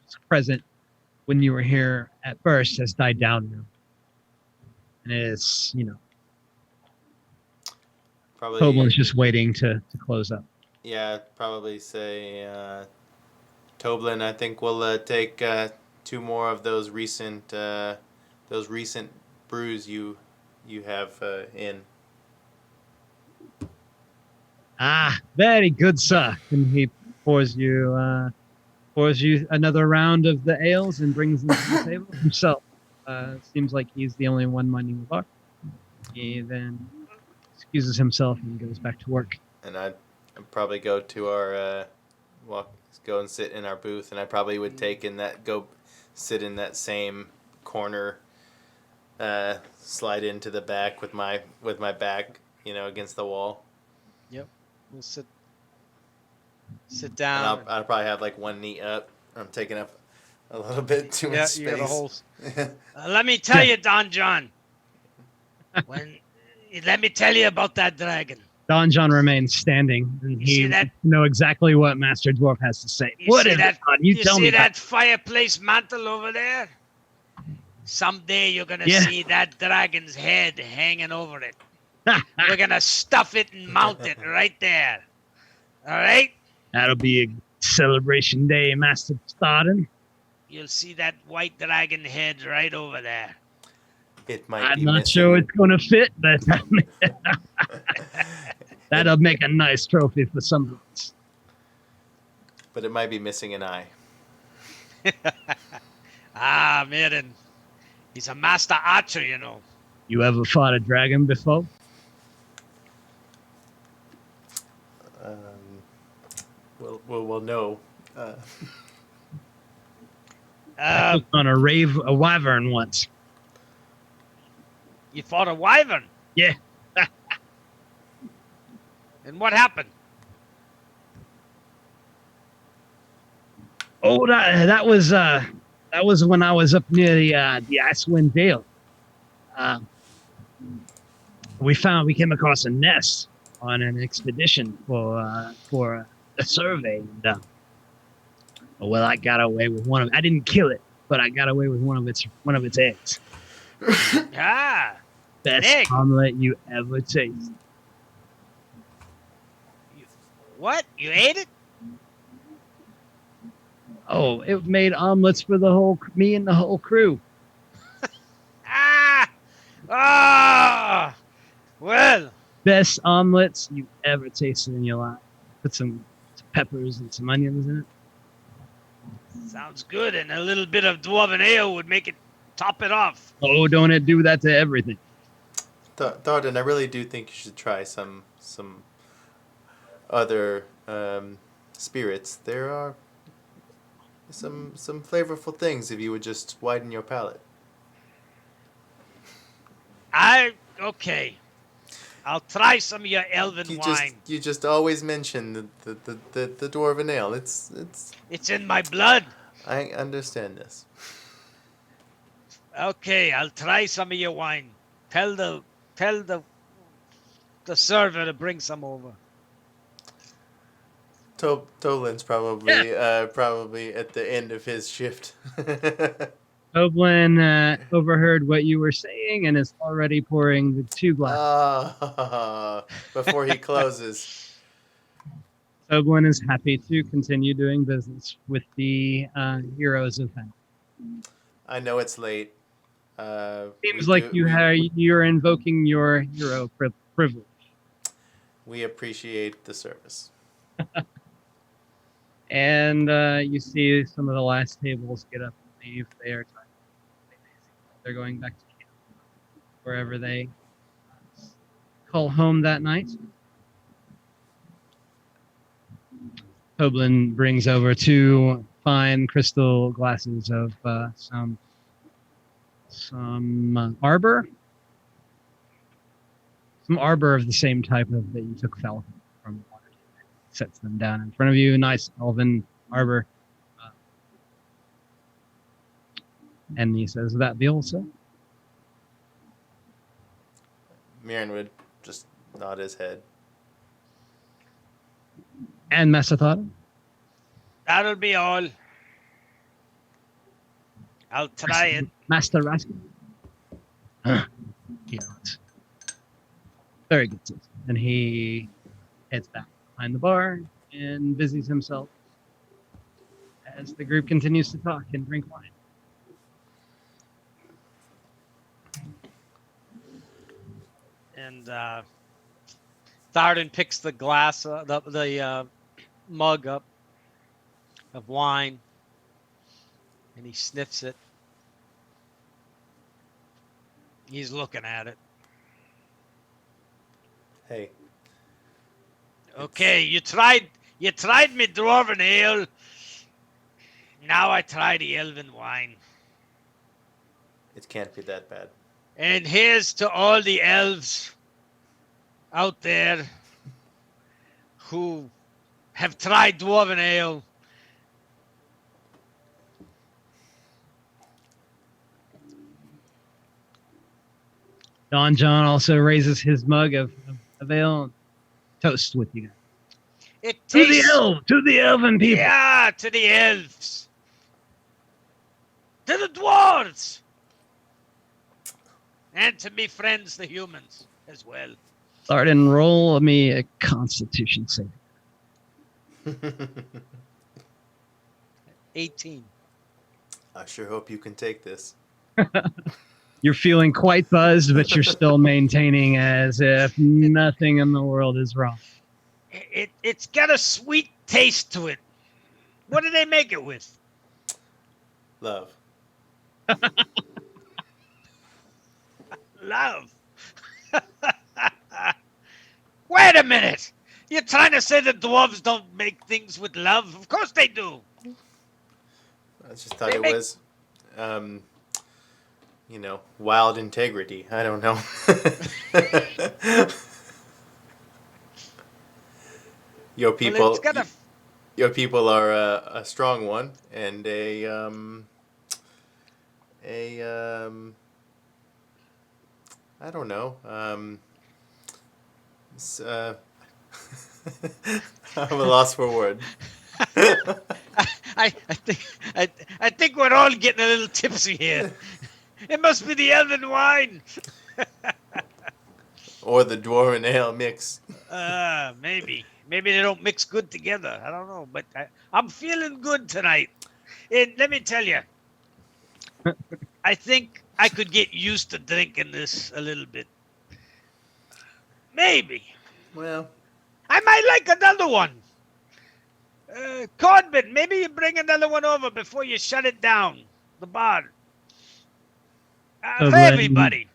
was present when you were here at first has died down now. And it is, Probably. Toblin's just waiting to close up. Yeah, I'd probably say Toblin, I think we'll take 2 more of those recent brews you have in. Ah, very good, sir. And he pours you another round of the ales and brings them to the table himself. Seems like he's the only one minding the bar. He then excuses himself and goes back to work. And I'd probably go to our go and sit in our booth, and I probably would go sit in that same corner, slide into the back with my back, against the wall. Yep. We'll sit down. And I'll probably have like one knee up. I'm taking up a little bit too much space. You got a whole... Let me tell you, Don Jon. Let me tell you about that dragon. Don Jon remains standing, and he know exactly what Master Dwarf has to say. What is it, Don? You tell me. See that fireplace mantle over there? Someday you're gonna see that dragon's head hanging over it. We're gonna stuff it and mount it right there. All right? That'll be a celebration day, Master Thardin. You'll see that white dragon head right over there. It might I'm be not missing. sure it's going to fit, but that'll make a nice trophy for some of us. But it might be missing an eye. Myrin. He's a master archer, you know. You ever fought a dragon before? Well, no. On a wyvern once. You fought a wyvern? Yeah. And what happened? Oh, that was when I was up near the Icewind Dale. We came across a nest on an expedition for a survey. And, well, I got away with one of. I didn't kill it, but I got away with one of its eggs. Best egg. omelet you ever tasted. What? You ate it? Oh, it made omelets for me and the whole crew. Well. Best omelets you ever tasted in your life. Put some peppers and some onions in it. Sounds good, and a little bit of dwarven ale would top it off. Oh, don't it do that to everything? Thardin, I really do think you should try some other spirits. There are some flavorful things if you would just widen your palate. Okay. I'll try some of your elven wine. You just always mention the dwarven ale. It's in my blood. I understand this. Okay, I'll try some of your wine. Tell the server to bring some over. Toblin's probably at the end of his shift. Toblin overheard what you were saying and is already pouring the 2 glasses. Before he closes. Toblin is happy to continue doing business with the heroes of hell. I know it's late. Seems like you're invoking your hero privilege. We appreciate the service. And you see some of the last tables get up and leave. They're going back to camp, wherever they call home that night. Toblin brings over 2 fine crystal glasses of some arbor. Some arbor of the same type of that you took Falcon from water. Sets them down in front of you. Nice elven arbor. And he says, "That be all, sir?" Myrin would just nod his head. And Master Thardin? That'll be all. I'll try it. Master Rascal? He nods. Very good, sir. And he heads back behind the bar and busies himself as the group continues to talk and drink wine. And Thardin picks the glass, the mug up of wine, and he sniffs it. He's looking at it. Hey, Okay, you tried me dwarven ale. Now I try the elven wine. it can't be that bad. And here's to all the elves out there who have tried dwarven ale. Don Jon also raises his mug of ale. Toast with you guys. It To the tastes to the elven people. Yeah, to the elves. To the dwarves. And to me friends, the humans, as well. Thardin, roll me a Constitution save. 18. I sure hope you can take this. You're feeling quite buzzed, but you're still maintaining as if nothing in the world is wrong. It's got a sweet taste to it. What do they make it with? Love. Love. Wait a minute. You're trying to say the dwarves don't make things with love? Of course they do. I just thought They it make- was, wild integrity. I don't know. Your people, Well, it's got a... your people are a strong one and I don't know. I'm a loss for words. I think we're all getting a little tipsy here. It must be the elven wine. Or the dwarven ale mix. Maybe they don't mix good together. I don't know, but I'm feeling good tonight. And let me tell you, I think I could get used to drinking this a little bit. Maybe Well, I might like another one. Corbin, maybe you bring another one over before you shut it down, the bar. For Toblin- everybody.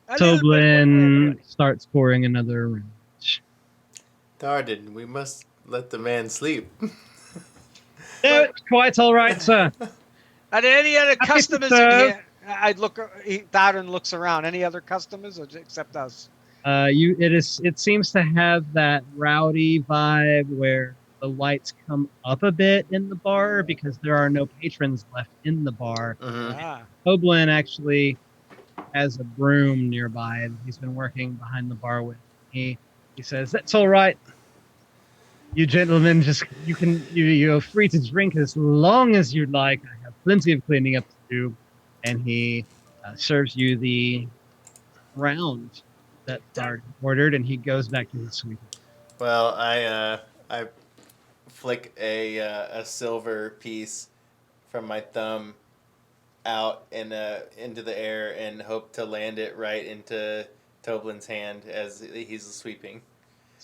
A little bit for Toblin everybody. starts pouring another round. Thardin, we must let the man sleep. Yeah, quite all right, sir. Are there any other Happy to customers in serve. here? Thardin looks around. Any other customers or except us? It seems to have that rowdy vibe where the lights come up a bit in the bar because there are no patrons left in the bar. Mhm. Ah. Hoblin actually has a broom nearby and he's been working behind the bar with. He says, "That's all right. You gentlemen, you're free to drink as long as you'd like. I have plenty of cleaning up to do." And he serves you the round that Thard ordered, and he goes back to his suite. Well, I flick a silver piece from my thumb out and into the air and hope to land it right into Toblin's hand as he's sweeping.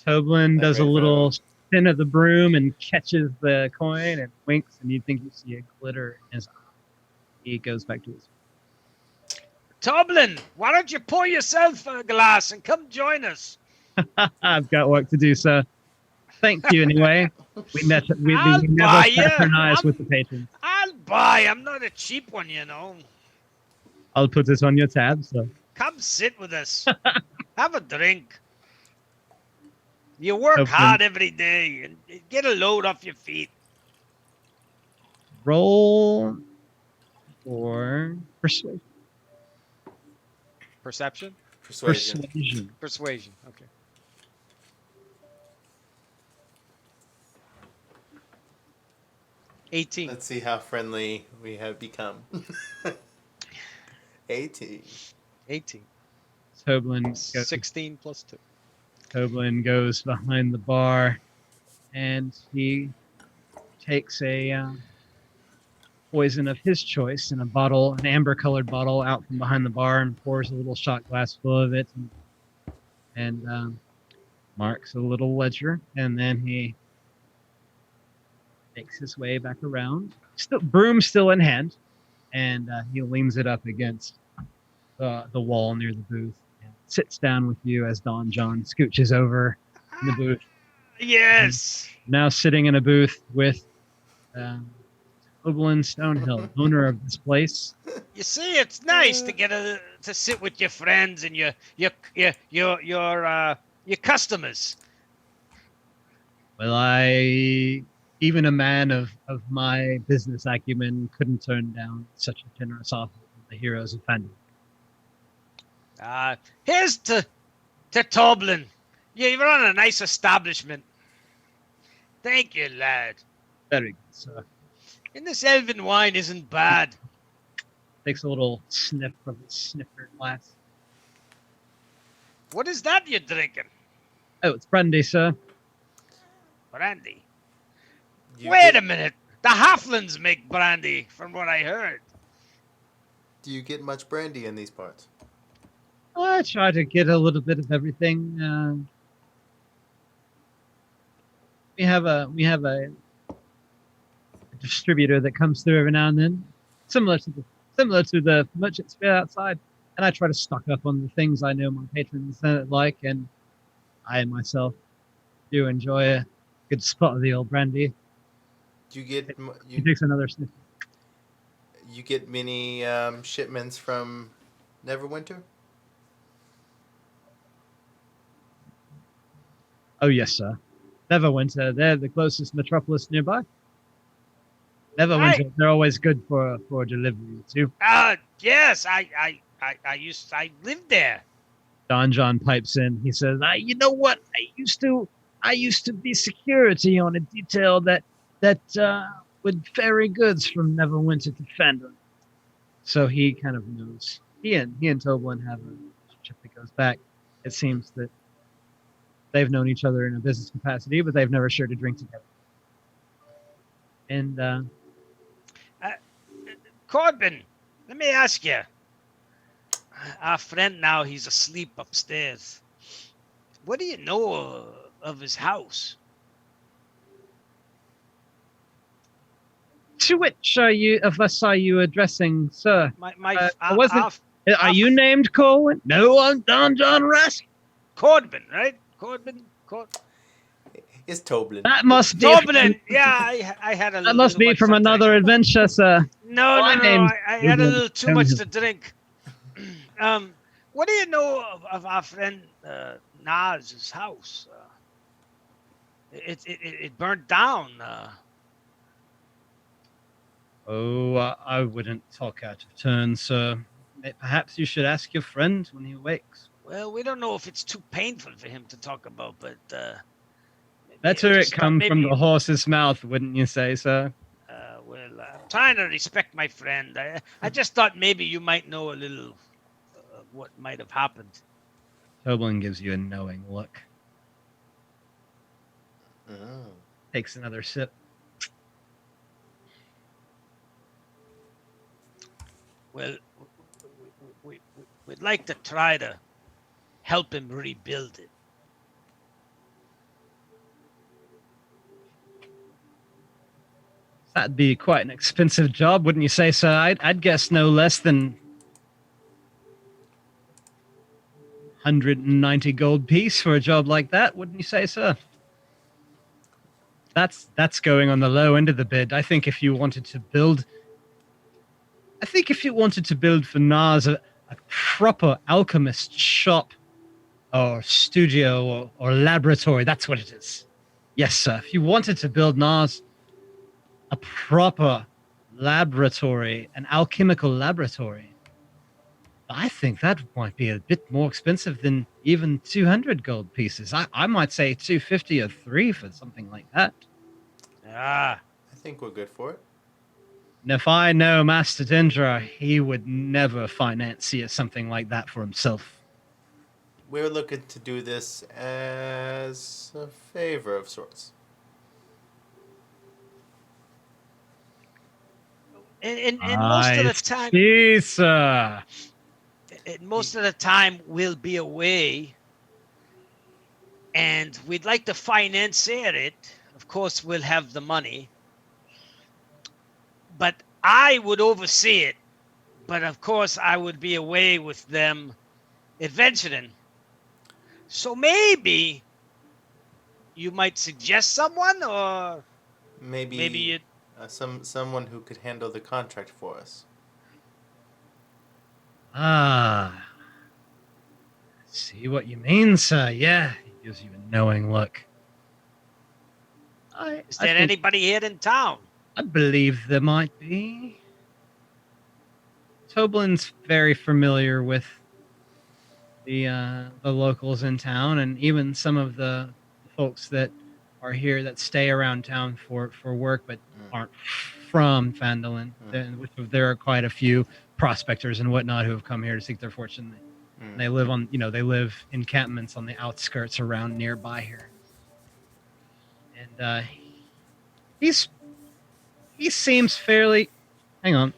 Toblin Like does a right in front of little him. spin of the broom and catches the coin and winks, and you think you see a glitter in his eye. He goes back to his. Toblin, why don't you pour yourself a glass and come join us? I've got work to do, sir. Thank you anyway. We never I'll buy ya. fraternize with the patrons. I'll buy. I'm not a cheap one, you know. I'll put it on your tab, sir. Come sit with us. Have a drink. You work Okay. hard every day and get a load off your feet. Roll for persuasion. Perception? Persuasion. Persuasion. Okay. $18. Let's see how friendly we have become. 18. 18. Toblin goes, 16 plus 2. Toblin goes behind the bar, and he takes a poison of his choice in a bottle, an amber-colored bottle, out from behind the bar, and pours a little shot glass full of it, and marks a little ledger, and then he makes his way back around, broom still in hand, and he leans it up against the wall near the booth and sits down with you as Don Jon scooches over in the booth. Yes. Now sitting in a booth with Oberlin Stonehill, owner of this place. You see, it's nice to get to sit with your friends and your customers. Well, even a man of my business acumen couldn't turn down such a generous offer from the heroes of Fandom. Here's to Toblin. You run a nice establishment. Thank you, lad. Very good, sir. And this elven wine isn't bad. Takes a little sniff from his sniffer glass. What is that you're drinking? Oh, it's brandy, sir. Brandy. You Wait get- a minute. The Halflings make brandy, from what I heard. Do you get much brandy in these parts? I try to get a little bit of everything. We have a distributor that comes through every now and then, similar to the merchants fair outside, and I try to stock up on the things I know my patrons like, and I myself do enjoy a good spot of the old brandy. Do you get He takes another sniff. you get many shipments from Neverwinter? Oh yes, sir. Neverwinter, they're the closest metropolis nearby. Neverwinter, Right. they're always good for delivery too. Yes, I lived there. Don Jon pipes in. He says, "You know what? I used to be security on a detail that would ferry goods from Neverwinter to Fandom." So he kind of knows. He and Toblin have a relationship that goes back. It seems that they've known each other in a business capacity, but they've never shared a drink together. And Corbin, let me ask you. Our friend now, he's asleep upstairs. What do you know of his house? to which of us are you addressing, sir? Are you named Colwyn? No, I'm Don Jon Rask. Corbin, right? Corbin. It's Toblin. That must be. Toblin. Yeah, I had a. That must be from another adventure, sir. No. I had a little too much to Toblin. drink. What do you know of our friend Naz's house? It burnt down. I wouldn't talk out of turn, sir. Perhaps you should ask your friend when he awakes. Well, we don't know if it's too painful for him to talk about, but Better it come from the horse's mouth, wouldn't you say, sir? I'm trying to respect my friend. I just thought maybe you might know a little of what might have happened. Toblin gives you a knowing look. Oh. Takes another sip. Well, we'd like to try to help him rebuild it. That'd be quite an expensive job, wouldn't you say, sir? I'd guess no less than 190 gold piece for a job like that, wouldn't you say, sir? That's going on the low end of the bid. I think if you wanted to build for Nas a proper alchemist shop or studio or laboratory, that's what it is. Yes, sir. If you wanted to build Nas a proper laboratory, an alchemical laboratory, I think that might be a bit more expensive than even 200 gold pieces. I might say 250 or 3 for something like that. I think we're good for it. And if I know Master Dendra, he would never finance something like that for himself. We're looking to do this as a favor of sorts. And most of the time, see, sir. and most of the time we'll be away, and we'd like to finance it. Of course, we'll have the money, but I would oversee it. But of course, I would be away with them adventuring. So maybe you might suggest someone, or maybe Maybe you. someone who could handle the contract for us. Ah, see what you mean, sir. Yeah, he gives you a knowing look. Is I there think- anybody here in town? I believe there might be. Toblin's very familiar with the locals in town, and even some of the folks that are here that stay around town for work, but aren't from Fandolin. There are quite a few prospectors and whatnot who have come here to seek their fortune. They live on, they live encampments on the outskirts around nearby here. And he seems fairly. Hang on.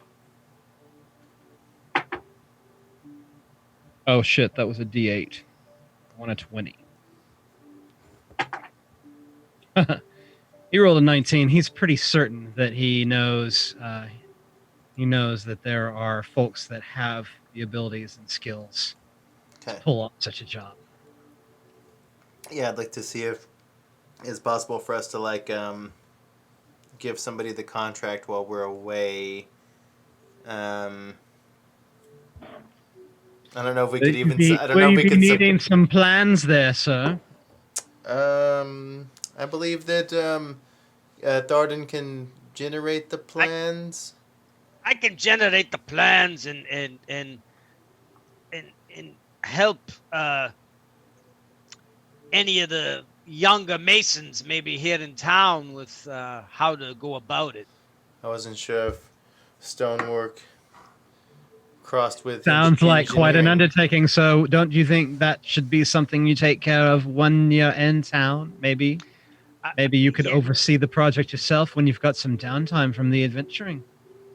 Oh shit, that was a D8. I want a 20. He rolled a 19. He's pretty certain that he knows that there are folks that have the abilities and skills to pull off such a job. Yeah, I'd like to see if it's possible for us to give somebody the contract while we're away. I don't know if we could even. I don't know if we could. Needing some plans there, sir. I believe that Thardin can generate the plans. I can generate the plans and help any of the younger masons maybe here in town with how to go about it. I wasn't sure if stonework crossed with. Sounds like quite an engineering. undertaking. So, don't you think that should be something you take care of when you're in town? Maybe you could oversee the project yourself when you've got some downtime from the adventuring.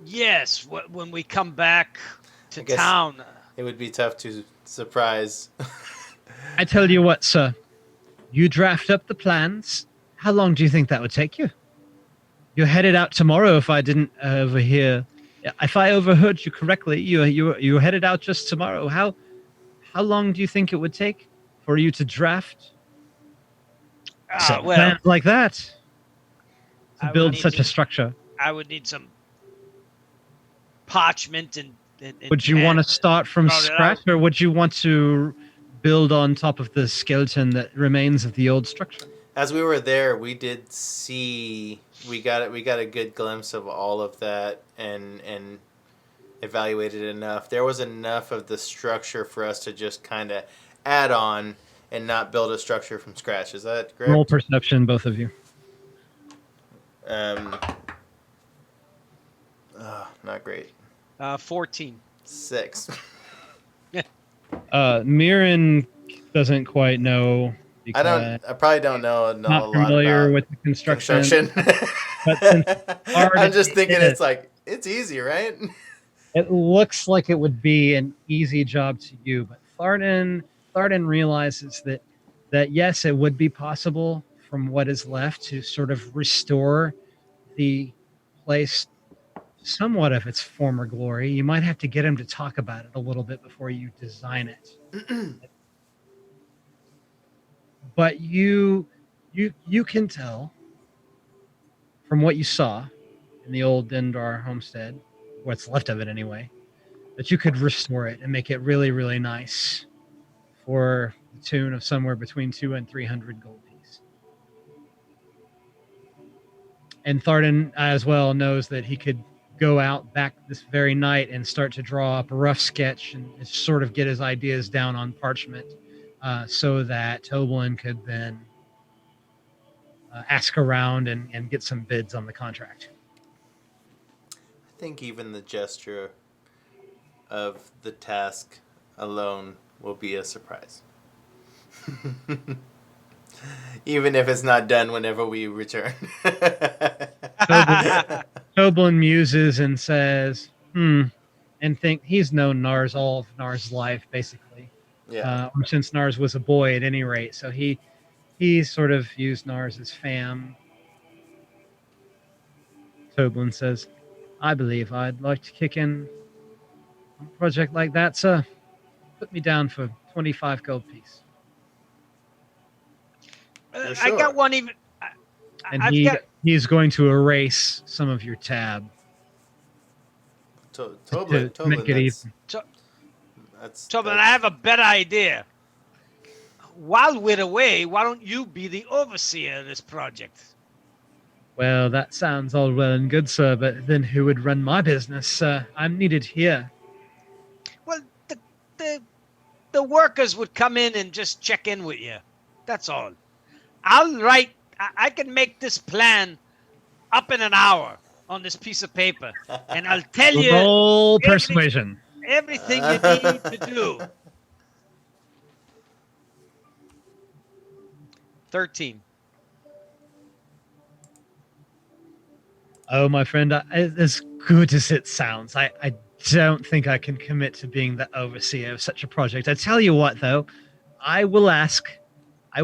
Yes, when we come back to I guess town. It would be tough to surprise. I tell you what, sir. You draft up the plans. How long do you think that would take you? You're headed out tomorrow, if I didn't overhear. If I overheard you correctly, you're headed out just tomorrow. How long do you think it would take for you to draft plans like that? To build such a structure. I would need some parchment and would you want to start from scratch, or would you want to build on top of the skeleton that remains of the old structure? As we were there, we did see we got a good glimpse of all of that and evaluated enough. There was enough of the structure for us to just kind of add on and not build a structure from scratch. Is that correct? Roll perception, both of you. Not great. 14. 6. Myrin doesn't quite know. I probably don't know not a lot familiar about with the construction. But since I'm just thinking it's easy, right? It looks like it would be an easy job to you, but Thardin realizes that yes, it would be possible from what is left to sort of restore the place somewhat of its former glory. You might have to get him to talk about it a little bit before you design it. But you can tell from what you saw in the old Dendar homestead, what's left of it anyway, that you could restore it and make it really, really nice for the tune of somewhere between 200 and 300 gold piece. And Thardin as well knows that he could go out back this very night and start to draw up a rough sketch and sort of get his ideas down on parchment so that Toblin could then ask around and get some bids on the contract. I think even the gesture of the task alone will be a surprise. Even if it's not done whenever we return. Toblin muses and says, and think he's known Nars all of Nars' life, basically. Yeah. Or since Nars was a boy at any rate. So he sort of used Nars as fam. Toblin says, I believe I'd like to kick in on a project like that, sir. Put me down for 25 gold piece. You're I got sure? one even. And I've got. he's going to erase some of your tab. Toblin, to make it even. that's Tobin, I have a better idea. While we're away, why don't you be the overseer of this project? Well, that sounds all well and good, sir, but then who would run my business? I'm needed here. Well, the workers would come in and just check in with you. That's all. I can make this plan up in an hour on this piece of paper, and I'll tell you Roll persuasion. everything you need to do. 13. Oh, my friend, as good as it sounds, I don't think I can commit to being the overseer of such a project. I tell you what, though, I will ask.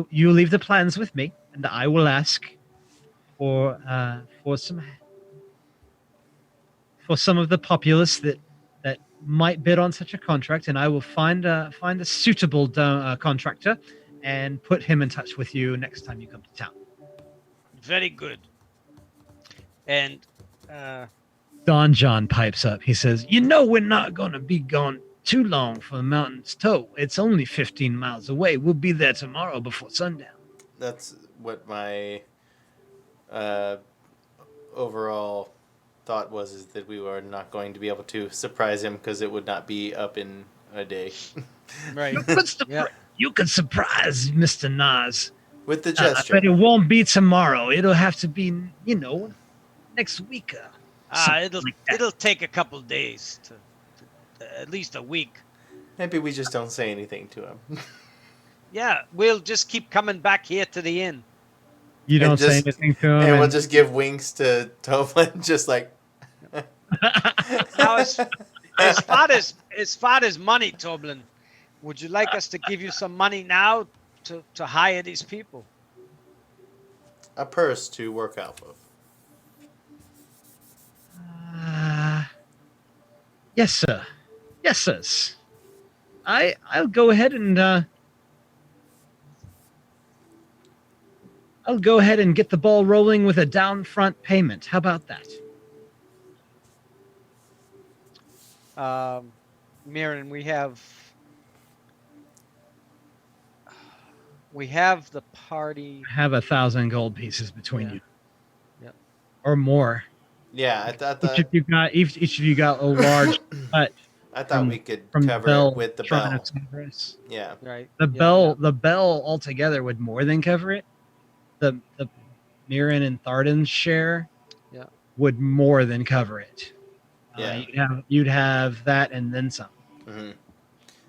You leave the plans with me, and I will ask for some of the populace that might bid on such a contract, and I will find a suitable contractor and put him in touch with you next time you come to town. Very good. And Don Jon pipes up. He says, we're not going to be gone too long for the mountain's toe. It's only 15 miles away. We'll be there tomorrow before sundown. That's what my overall thought was, is that we were not going to be able to surprise him because it would not be up in a day. Right. You could surprise Mr. Nas. With the gesture. But it won't be tomorrow. It'll have to be, next week. it'll take a couple days to at least a week. Maybe we just don't say anything to him. Yeah, we'll just keep coming back here to the inn. You don't say anything to him. And we'll just give winks to Toblin, just like. Now, as far as money, Toblin, would you like us to give you some money now to hire these people? A purse to work off of. Yes, sir. Yes, sirs. I'll go ahead and get the ball rolling with a down front payment. How about that? Myrin, we have the party. I have 1,000 gold pieces between you. Yep. Or more. Yeah, I thought each of you got a large cut. I thought we could from cover bell it with the trying bell. to Cerberus. Yeah. Right. The bell altogether would more than cover it. The Myrin and Thardin's share would more than cover it. Yeah. You'd have that and then some. Mm-hmm.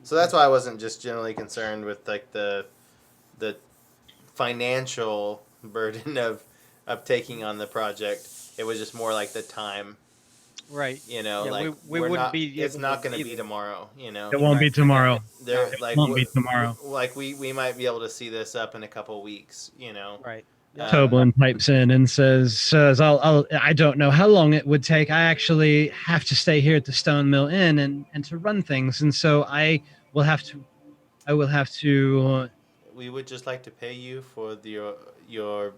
So that's why I wasn't just generally concerned with like the financial burden of taking on the project. It was just more like the time. Right. Like we wouldn't not, be. It's not going to be tomorrow. It won't be tomorrow. Like, won't be tomorrow. Like we might be able to see this up in a couple weeks. Right. Toblin pipes in and says, I don't know how long it would take. I actually have to stay here at the Stone Mill Inn and to run things, and so I will have to. We would just like to pay you for your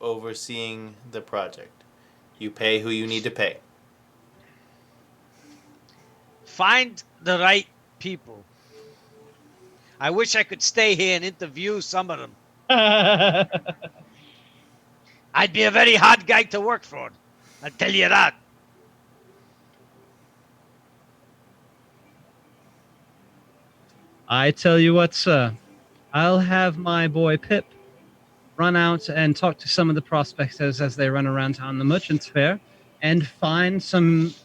overseeing the project. You pay who you need to pay. Find the right people. I wish I could stay here and interview some of them. I'd be a very hard guy to work for. I'll tell you that. I tell you what, sir. I'll have my boy Pip run out and talk to some of the prospectors as they run around town, the Merchants Fair, and find some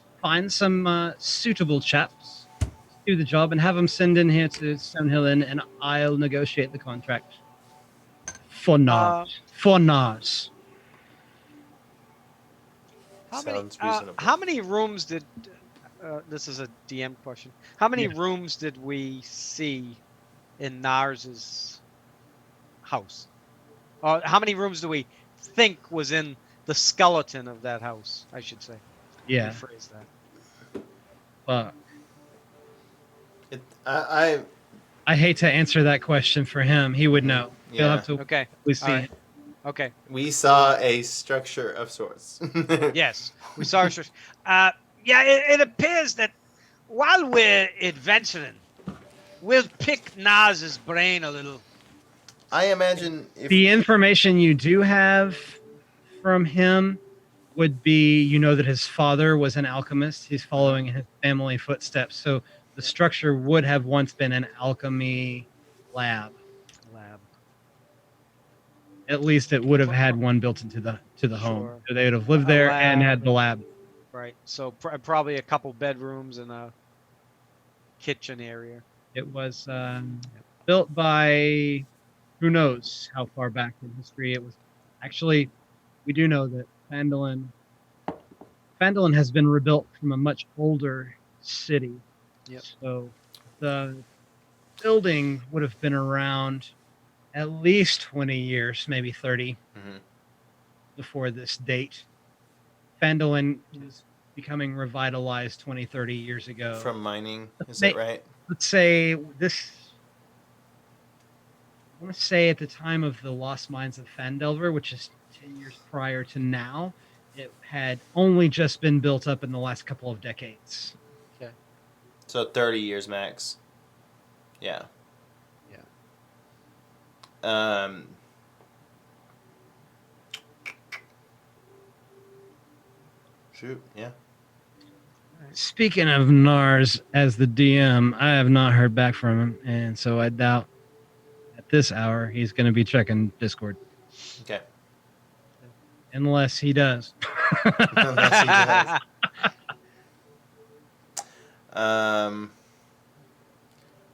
suitable chaps to do the job, and have them send in here to Stonehill Inn, and I'll negotiate the contract for Nars. For Nars. Sounds reasonable. How many rooms did? This is a DM question. How many Yeah. rooms did we see in Nars's house? How many rooms do we think was in the skeleton of that house? I should say. Yeah. Rephrase that. Fuck. I I hate to answer that question for him. He would know. He'll have to Okay. we see. All right. Okay. we saw a structure of sorts. Yes, we saw. Yeah, it appears that while we're adventuring, we'll pick Nas's brain a little. I imagine if The information you do have from him would be, you know, that his father was an alchemist. He's following his family footsteps. So the structure would have once been an alchemy lab. At least it would have had one built into the home. Sure. So they would have lived A there and lab. had the lab. Right. So probably a couple bedrooms and a kitchen area. It was built by who knows how far back in history it was. Actually, we do know that Phandalin has been rebuilt from a much older city. Yep. So the building would have been around at least 20 years, maybe 30 Mhm. before this date. Phandalin is becoming revitalized 20, 30 years ago. from mining, is They- that right? Let's say this. I want to say at the time of the Lost Mines of Phandelver, which is 10 years prior to now, it had only just been built up in the last couple of decades. So 30 years max. Yeah. Shoot, yeah. Speaking of Nars, as the DM, I have not heard back from him, and so I doubt at this hour he's going to be checking Discord. Okay. Unless he does. Unless he does.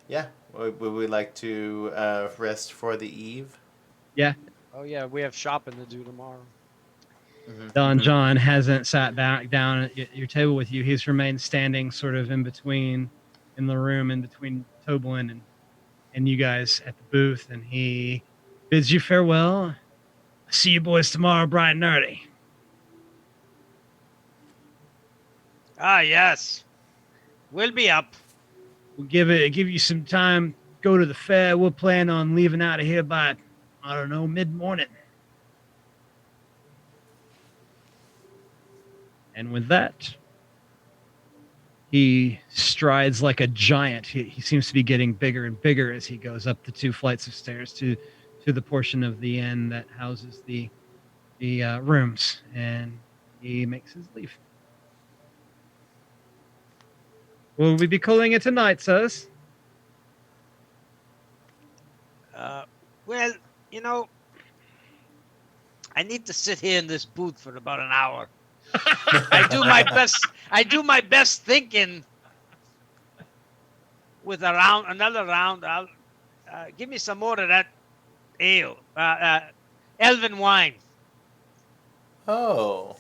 Yeah. Would we like to rest for the eve? Oh yeah, we have shopping to do tomorrow. Don Jon hasn't sat back down at your table with you. He's remained standing sort of in the room, in between Toblin and you guys at the booth, and he bids you farewell. See you boys tomorrow bright and early. Ah, yes. We'll be up. We'll give you some time. Go to the fair. We'll plan on leaving out of here by, I don't know, mid-morning. And with that, he strides like a giant. He seems to be getting bigger and bigger as he goes up the 2 flights of stairs to the portion of the inn that houses the rooms, and he makes his leave. Will we be calling it a night, sirs? Well, you know, I need to sit here in this booth for about an hour. I do my best thinking with another round. I'll give me some more of that ale, elven wine, Oh,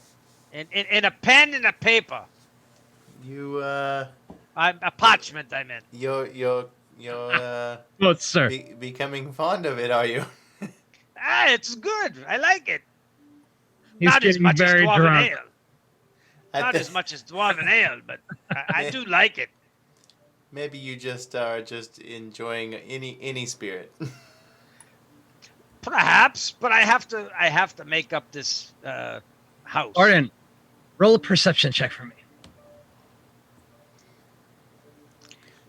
and a pen and a paper, you a parchment. I meant. you're Oh, sir. becoming fond of it, are you? It's good. I like it. He's Not as getting much as very dwarven drunk. ale. I Not thi- as much as dwarven ale, but I do like it. Maybe you just are just enjoying any spirit. Perhaps, but I have to make up this house. Arden, roll a perception check for me.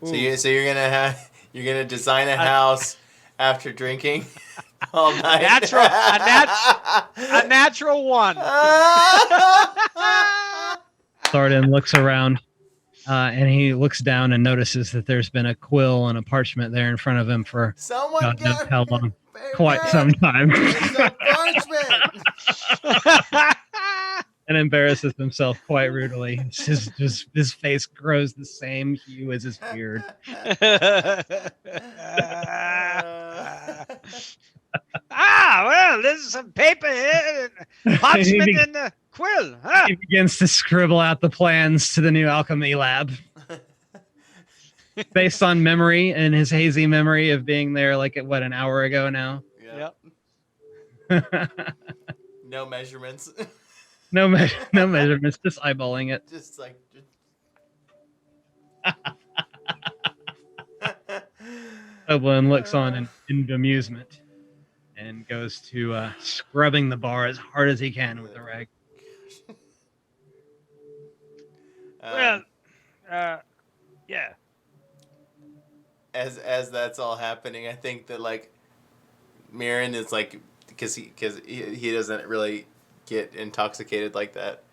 So you're gonna design a house after drinking all night. A natural one. Thardin looks around, and he looks down and notices that there's been a quill and a parchment there in front of him for Someone God knows got how long. Quite some time. It's a parchment. And embarrasses himself quite rudely. His face grows the same hue as his beard. Well, there's some paper here, and parchment, and Quill, huh? He begins to scribble out the plans to the new alchemy lab based on memory and his hazy memory of being there like what, an hour ago now. Yep. No measurements. No measurements, just eyeballing it. Just like. Oblin looks on in amusement and goes to scrubbing the bar as hard as he can with a rag. Well, yeah. As that's all happening, I think that like Myrin is like because he doesn't really get intoxicated like that.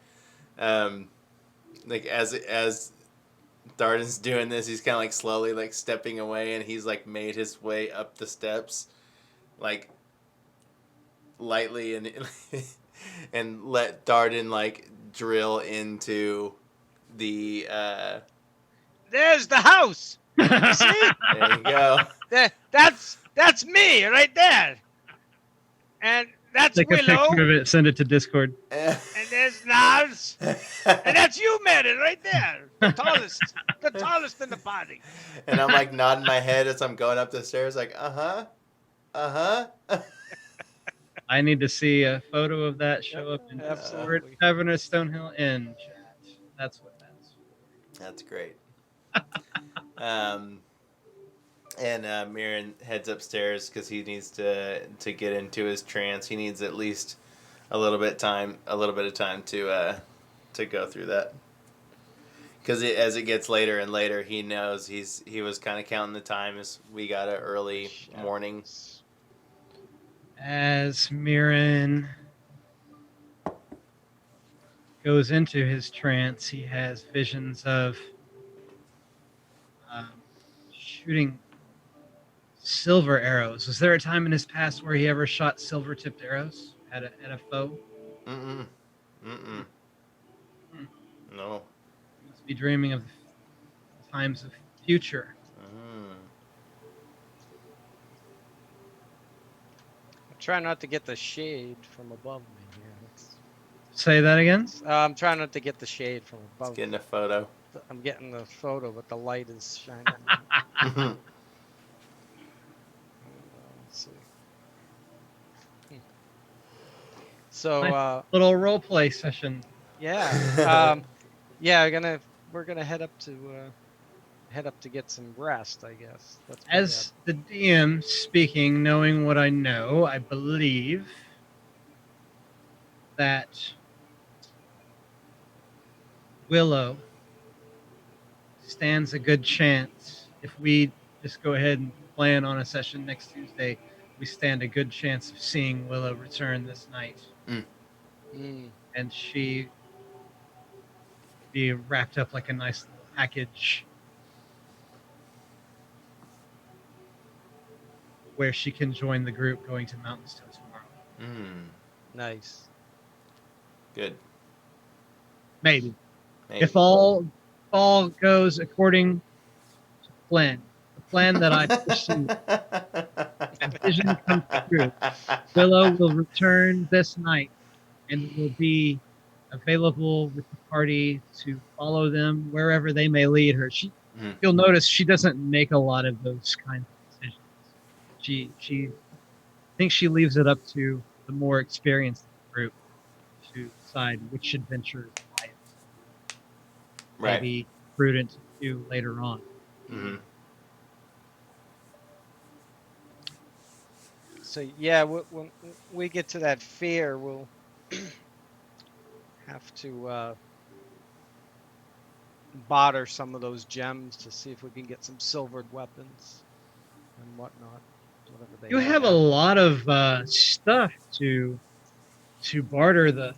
Like as Thardin's doing this, he's kind of like slowly like stepping away, and he's like made his way up the steps, like lightly, and let Thardin like drill into the. There's the house. You see? There you go. That's me right there. And that's Take a Willow. picture of it, send it to Discord. And there's Lars. And that's you, Myrin, right there. The tallest in the party. And I'm like nodding my head as I'm going up the stairs, like, I need to see a photo of that show up in Absolutely. Tavern of Stonehill Inn chat. That's what that's for. That's great. And Myrin heads upstairs because he needs to get into his trance. He needs at least a little bit of time to go through that. Because as it gets later and later, he knows he was kind of counting the time as we got an early morning. As Myrin goes into his trance, he has visions of shooting silver arrows. Was there a time in his past where he ever shot silver-tipped arrows at a foe? No. He must be dreaming of times of future. Try not to get the shade from above me here. Say that again? I'm trying not to get the shade from above. Let's get in a photo. I'm getting the photo, but the light is shining. Let's see. So, Little role play session. yeah, we're gonna head up to get some rest, I guess. That's As the DM speaking, knowing what I know, I believe that Willow stands a good chance. If we just go ahead and plan on a session next Tuesday, we stand a good chance of seeing Willow return this night. And she be wrapped up like a nice little package where she can join the group going to Mountainstone tomorrow. Nice. Good. Maybe. If all goes according to plan, the plan that I pursued, and vision comes true, Willow will return this night and will be available with the party to follow them wherever they may lead her. You'll notice she doesn't make a lot of those kinds of decisions. She thinks she leaves it up to the more experienced group to decide which adventure may be prudent to do later on. So yeah, when we get to that fair, we'll have to barter some of those gems to see if we can get some silvered weapons and whatnot. You have a lot of stuff to barter the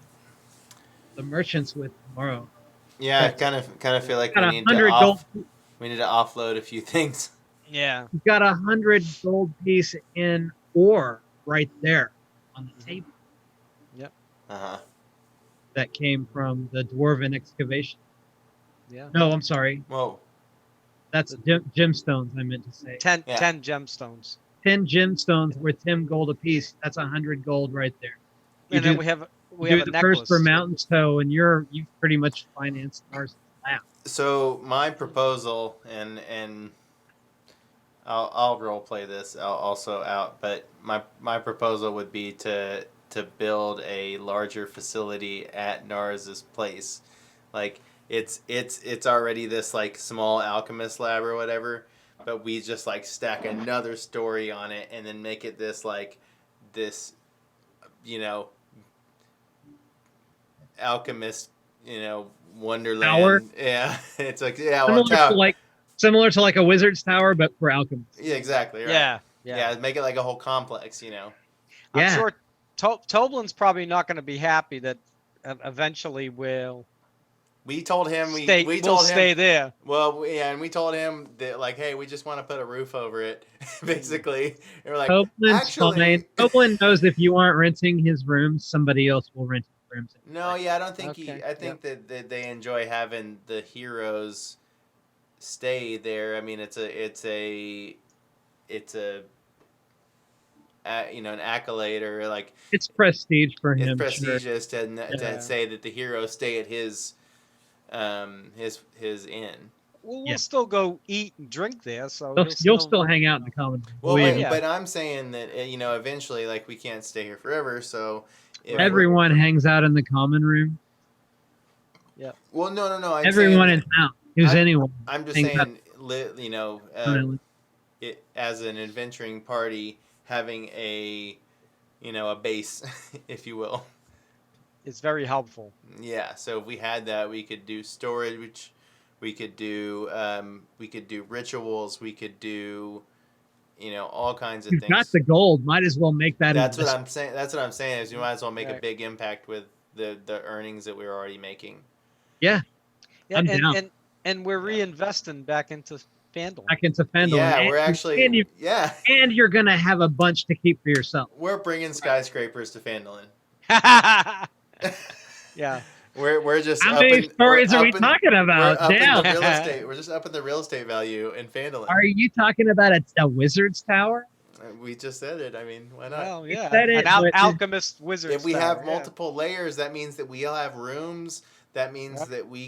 merchants with tomorrow. Yeah, I kind of feel like we need to offload a few things. Yeah. You've got 100 gold piece in ore right there on the table. Yep. That came from the dwarven excavation. Yeah. No, I'm sorry. Whoa. That's gemstones, I meant to say. 10 gemstones. 10 gemstones worth 10 gold apiece. That's 100 gold right there. And then we have we do have a the first necklace. for too. Mountain Toe, and you've pretty much financed ours now. So my proposal, and I'll role play this also out, but my proposal would be to build a larger facility at Nars's place, like it's already this like small alchemist lab or whatever, but we just like stack another story on it and then make it this, you know, alchemist, you know, wonderland. Tower? Yeah, it's like well, Similar to like a wizard's tower, but for alchemists. yeah, exactly right. Yeah. Make it like a whole complex, you know. I'm Yeah. sure Toblin's probably not going to be happy that eventually we'll We told him we'll stay there. Well, yeah, and we told him that like, hey, we just want to put a roof over it, basically. And we're like, Toblin's actually, fine. Toblin knows if you aren't renting his rooms, somebody else will rent his rooms. no, yeah, I don't think Okay, I think that they enjoy having the heroes stay there. I mean, it's a you know, an accolade, or like It's prestige for him. it's Sure. prestigious to Yeah. say that the heroes stay at his inn. We'll Yeah. still go eat and drink there, so You'll still hang out in the common room. Well, Believe me. yeah. but I'm saying that you know, eventually, like, we can't stay here forever. So if Everyone hangs out in the common room. well, no. I'm Everyone saying, in town. Who's anyone? I'm just hangs out saying, you know, permanently. it as an adventuring party, having a, you know, a base, if you will. It's very helpful. Yeah. So if we had that, we could do storage, which we could do rituals, we could do, you know, all kinds of You've things. got the gold. Might as well make that. That's what investment. I'm saying. That's what I'm saying is you might as well make a Right. big impact with the earnings that we're already making. Yeah, Yeah, I'm down. and we're reinvesting back into Phandalin. back into Fendel. Yeah, and, we're actually and you're gonna have a bunch to keep for yourself. we're bringing skyscrapers to Phandalin. Yeah. We're just How many stories are we talking We're about? up in Damn. the real estate. We're just up in the real estate value in Phandalin. Are you talking about a wizard's tower? We just said it. I mean, why not? Well, yeah. said it, An but- alchemist wizard. If we have multiple layers, that means that we'll have rooms. That means Yep. that we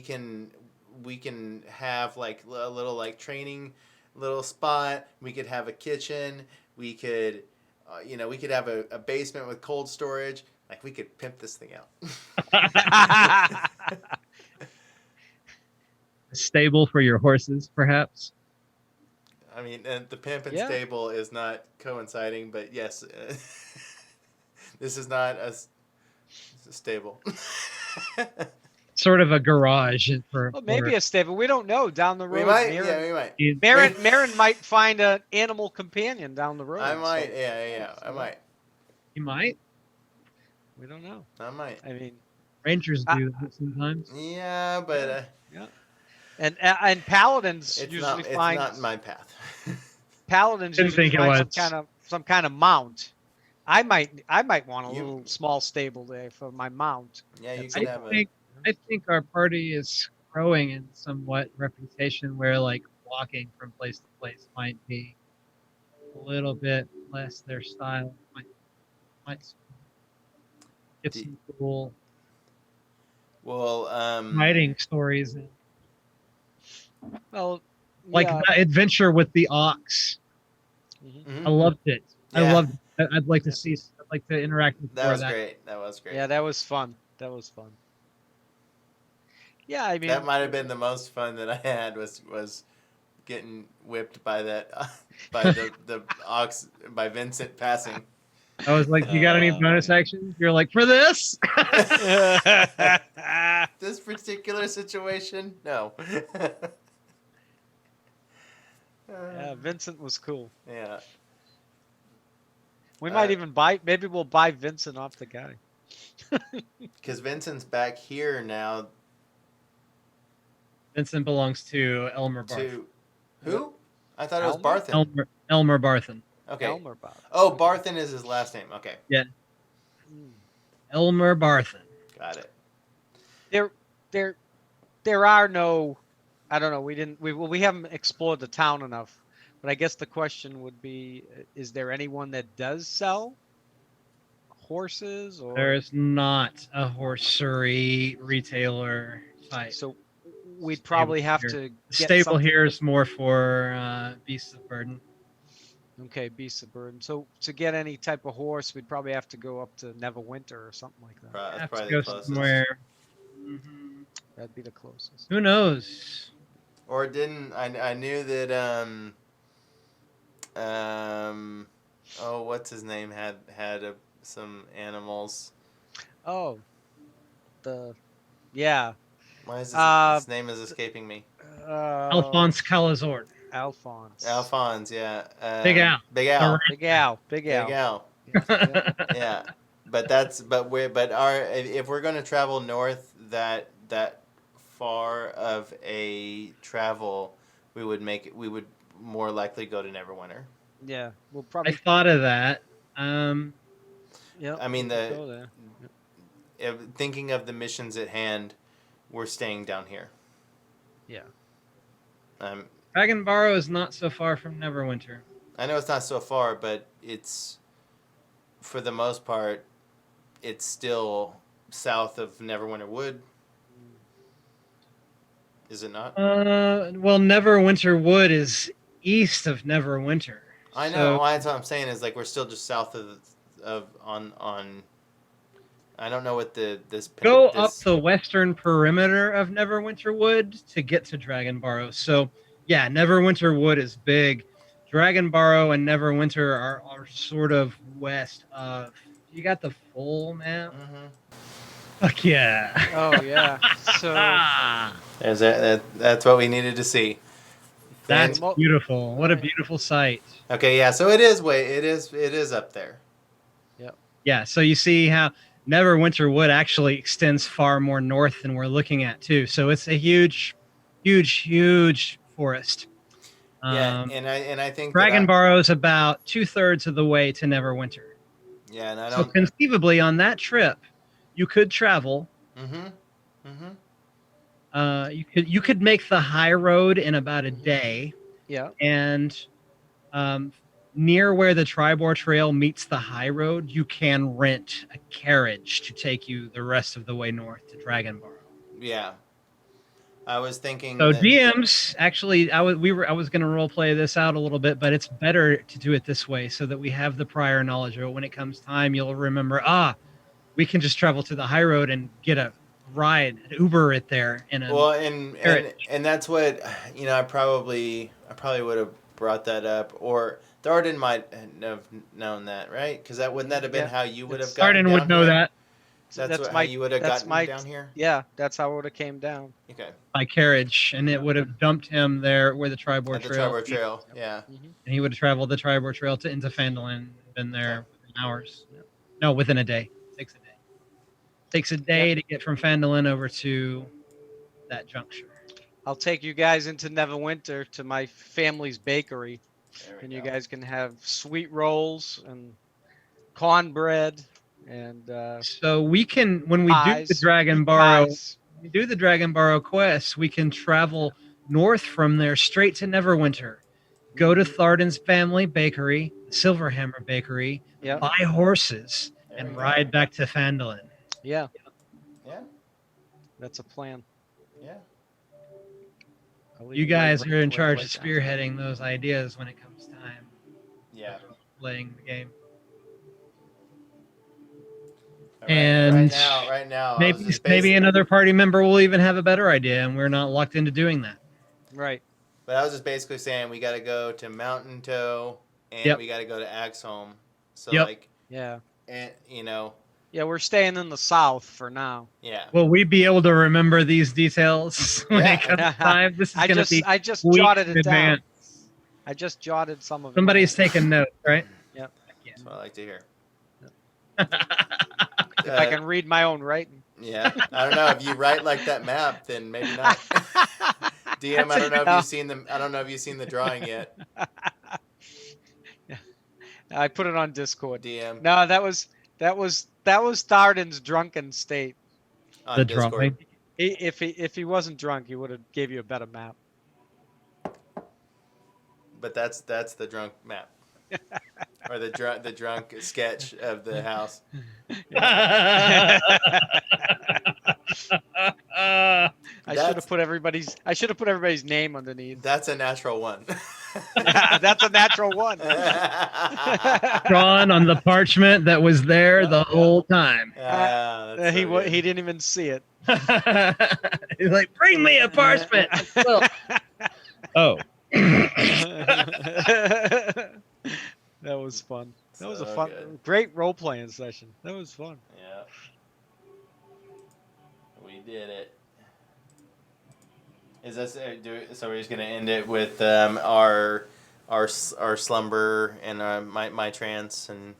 can have like a little like training little spot. We could have a kitchen. We could you know, we could have a basement with cold storage. Like, we could pimp this thing out. A stable for your horses, perhaps. I mean, and the pimp and Yeah. stable is not coinciding, but yes, this is not a stable. Sort of a garage for. Well, maybe a stable. We don't know. Down the road, we might, Myrin, yeah, we might. Myrin might find an animal companion down the road. I so might, yeah, I might. You might. we don't know. I might. I mean, Rangers do that sometimes. Yeah, but and paladins it's usually not. It's find not my path. paladins Didn't usually think it find was. some kind of mount. I might want a You- little small stable there for my mount. Yeah, you I can have think our party is growing in somewhat reputation where like walking from place to place might be a little bit less their style. Might get some cool Well, writing stories and Well, like yeah. the adventure with the ox. Mhm. mhm. I loved it. Yeah. I loved it. I'd like to see. I'd like to interact with That more was of that. great. That was great. Yeah, that was fun. Yeah, I mean, That might have been the most fun that I had was getting whipped by that by the ox by Vincent passing. I was like, "You got any bonus actions?" You're like, "For this." This particular situation, no. yeah, Vincent was cool. Yeah. We might Uh, even maybe we'll buy Vincent off the guy. Because Vincent's back here now Vincent belongs to Elmer Barthen. to who? I thought it was Elmer? Barthen. Elmer Barthen. Okay. Elmer Bob. Oh, Barthen is his last name. Okay, Elmer Barthen. got it. There are no, I don't know. We haven't explored the town enough, but I guess the question would be: is there anyone that does sell horses or? There's not a horsery retailer type. So we'd probably have here. to The get stable something. here is more for beasts of burden. Okay, beasts of burden. So to get any type of horse, we'd probably have to go up to Neverwinter or something like that. That's Have to probably go the closest. somewhere. Mhm. That'd be the closest. Who knows? Or didn't I knew that oh, what's his name had some animals. Oh, yeah. Why is his name is escaping me? Alphonse Calazord. Alphonse. Alphonse, yeah. Big Al. Big Al. Big Al. Big Big Al. Al. Yeah. Yeah. But if we're going to travel north that far of a travel, we would more likely go to Neverwinter. Yeah, we'll I probably. thought of that. Yep, I mean, we'll go there. thinking of the missions at hand, we're staying down here. Yeah. Dragon Barrow is not so far from Neverwinter. I know it's not so far, but it's, for the most part, it's still south of Neverwinter Wood. Is it not? Well, Neverwinter Wood is east of Neverwinter. I know. So That's what I'm saying. Is like we're still just south of on. I don't know what this. go up the western perimeter of Neverwinter Wood to get to Dragon Barrow. So, yeah, Neverwinter Wood is big. Dragon Barrow and Neverwinter are sort of west of. You got the full map? Mm-hmm. Fuck yeah. Oh yeah. So There's that's what we needed to see. That's Well, beautiful. What a beautiful sight. Okay, yeah. So it is up there. Yeah, so you see how Neverwinter Wood actually extends far more north than we're looking at too. So it's a huge, huge, huge forest. Yeah, and I think Dragon Barrow is about 2/3 of the way to Neverwinter. Yeah, and I So don't. conceivably, on that trip, you could travel. Mm-hmm. You could make the high road in about a day, yeah. and near where the Tribor Trail meets the high road, you can rent a carriage to take you the rest of the way north to Dragon Barrow. Yeah. I was thinking. So that, DMs, actually, I was going to role play this out a little bit, but it's better to do it this way so that we have the prior knowledge of it. When it comes time, you'll remember. We can just travel to the high road and get a ride, Uber it there in a. Well, and that's what I probably would have brought that up, or Thardin might have known that, right? Because wouldn't that have been how you would have gotten Thardin down would know here? that How you would have gotten down here. Yeah, that's how it would have came down. Okay. by carriage, and it would have dumped him there where the Tribor At the Trail. Tribor Trail, yeah. Mm-hmm. And he would have traveled the Tribor Trail into Phandalin, been there within hours. No, within a day. Takes a day. Takes a day to get from Phandalin over to that juncture. I'll take you guys into Neverwinter to my family's bakery, and you guys can have sweet rolls and cornbread and So we can, when we pies, do the Dragon meat Barrow, pies. we do the Dragon Barrow quest, we can travel north from there straight to Neverwinter. Go to Thardin's family bakery, Silverhammer bakery, Yeah. buy horses, There and we go. ride back to Phandalin. Yeah, Yeah. that's a plan. Yeah. I'll leave You it guys right- are in right- charge right of down. spearheading those ideas when it comes time Yeah. playing the game. Right And now, I was Maybe just maybe basi- another party member will even have a better idea, and we're not locked into doing that. Right. But I was just basically saying we got to go to Mountain Toe and Yep. we got to go to Axholm. So Yep. like, Yeah. and Yeah, we're staying in the south for now. yeah. Will we be able to remember these details when Yeah. it comes time? This is I going to just be I just weeks jotted in it down. advance. I just jotted some of it. Somebody's down. taking notes, right? Yep. That's what I like to hear. If I can read my own writing. Yeah. I don't know if you write like that map, then maybe not. DM, I don't know if you've seen the. I don't know if you've seen the drawing yet. Yeah. I put it on Discord. DM No, that was Thardin's drunken state. on The Discord. drawing. If he wasn't drunk, he would have gave you a better map. But that's the drunk map. Or the drunk sketch of the house. I should have put everybody's name underneath. That's a natural one. That's a natural one. Drawn on the parchment that was there the whole time. That's he so good. he didn't even see it. He's like, bring me a parchment. Oh. That was fun. That was a So fun, good. great role playing session. That was fun. Yeah. We did it. Is this so? We're just gonna end it with our slumber and my trance and.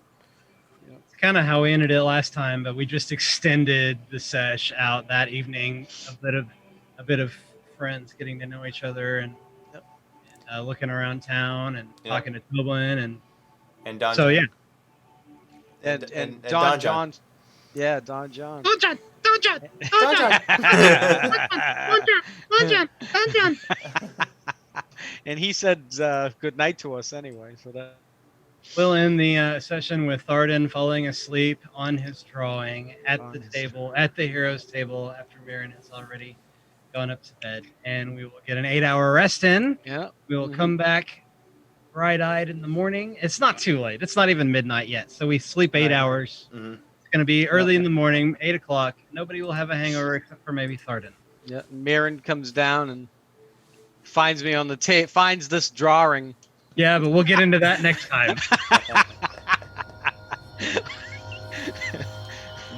It's kind of how we ended it last time, but we just extended the sesh out that evening. A bit of friends getting to know each other and looking around town and talking to Dublin and Don so Jon. And and Don Jon. Yeah, Don Jon. Don Jon. And he said good night to us anyway. So that. We'll end the session with Thardin falling asleep on his drawing at the table, at the hero's table, after Myrin has already gone up to bed. And we will get an 8-hour rest in. Yeah. We will come back bright-eyed in the morning. It's not too late. It's not even midnight yet. So we sleep 8 hours. Mm-hmm. It's going to be early in the morning, 8 o'clock. Nobody will have a hangover except for maybe Thardin. Yeah. Myrin comes down and finds me on the tape. Finds this drawing. Yeah, but we'll get into that next time.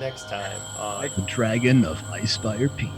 Next time on The Dragon of Icespire Peak.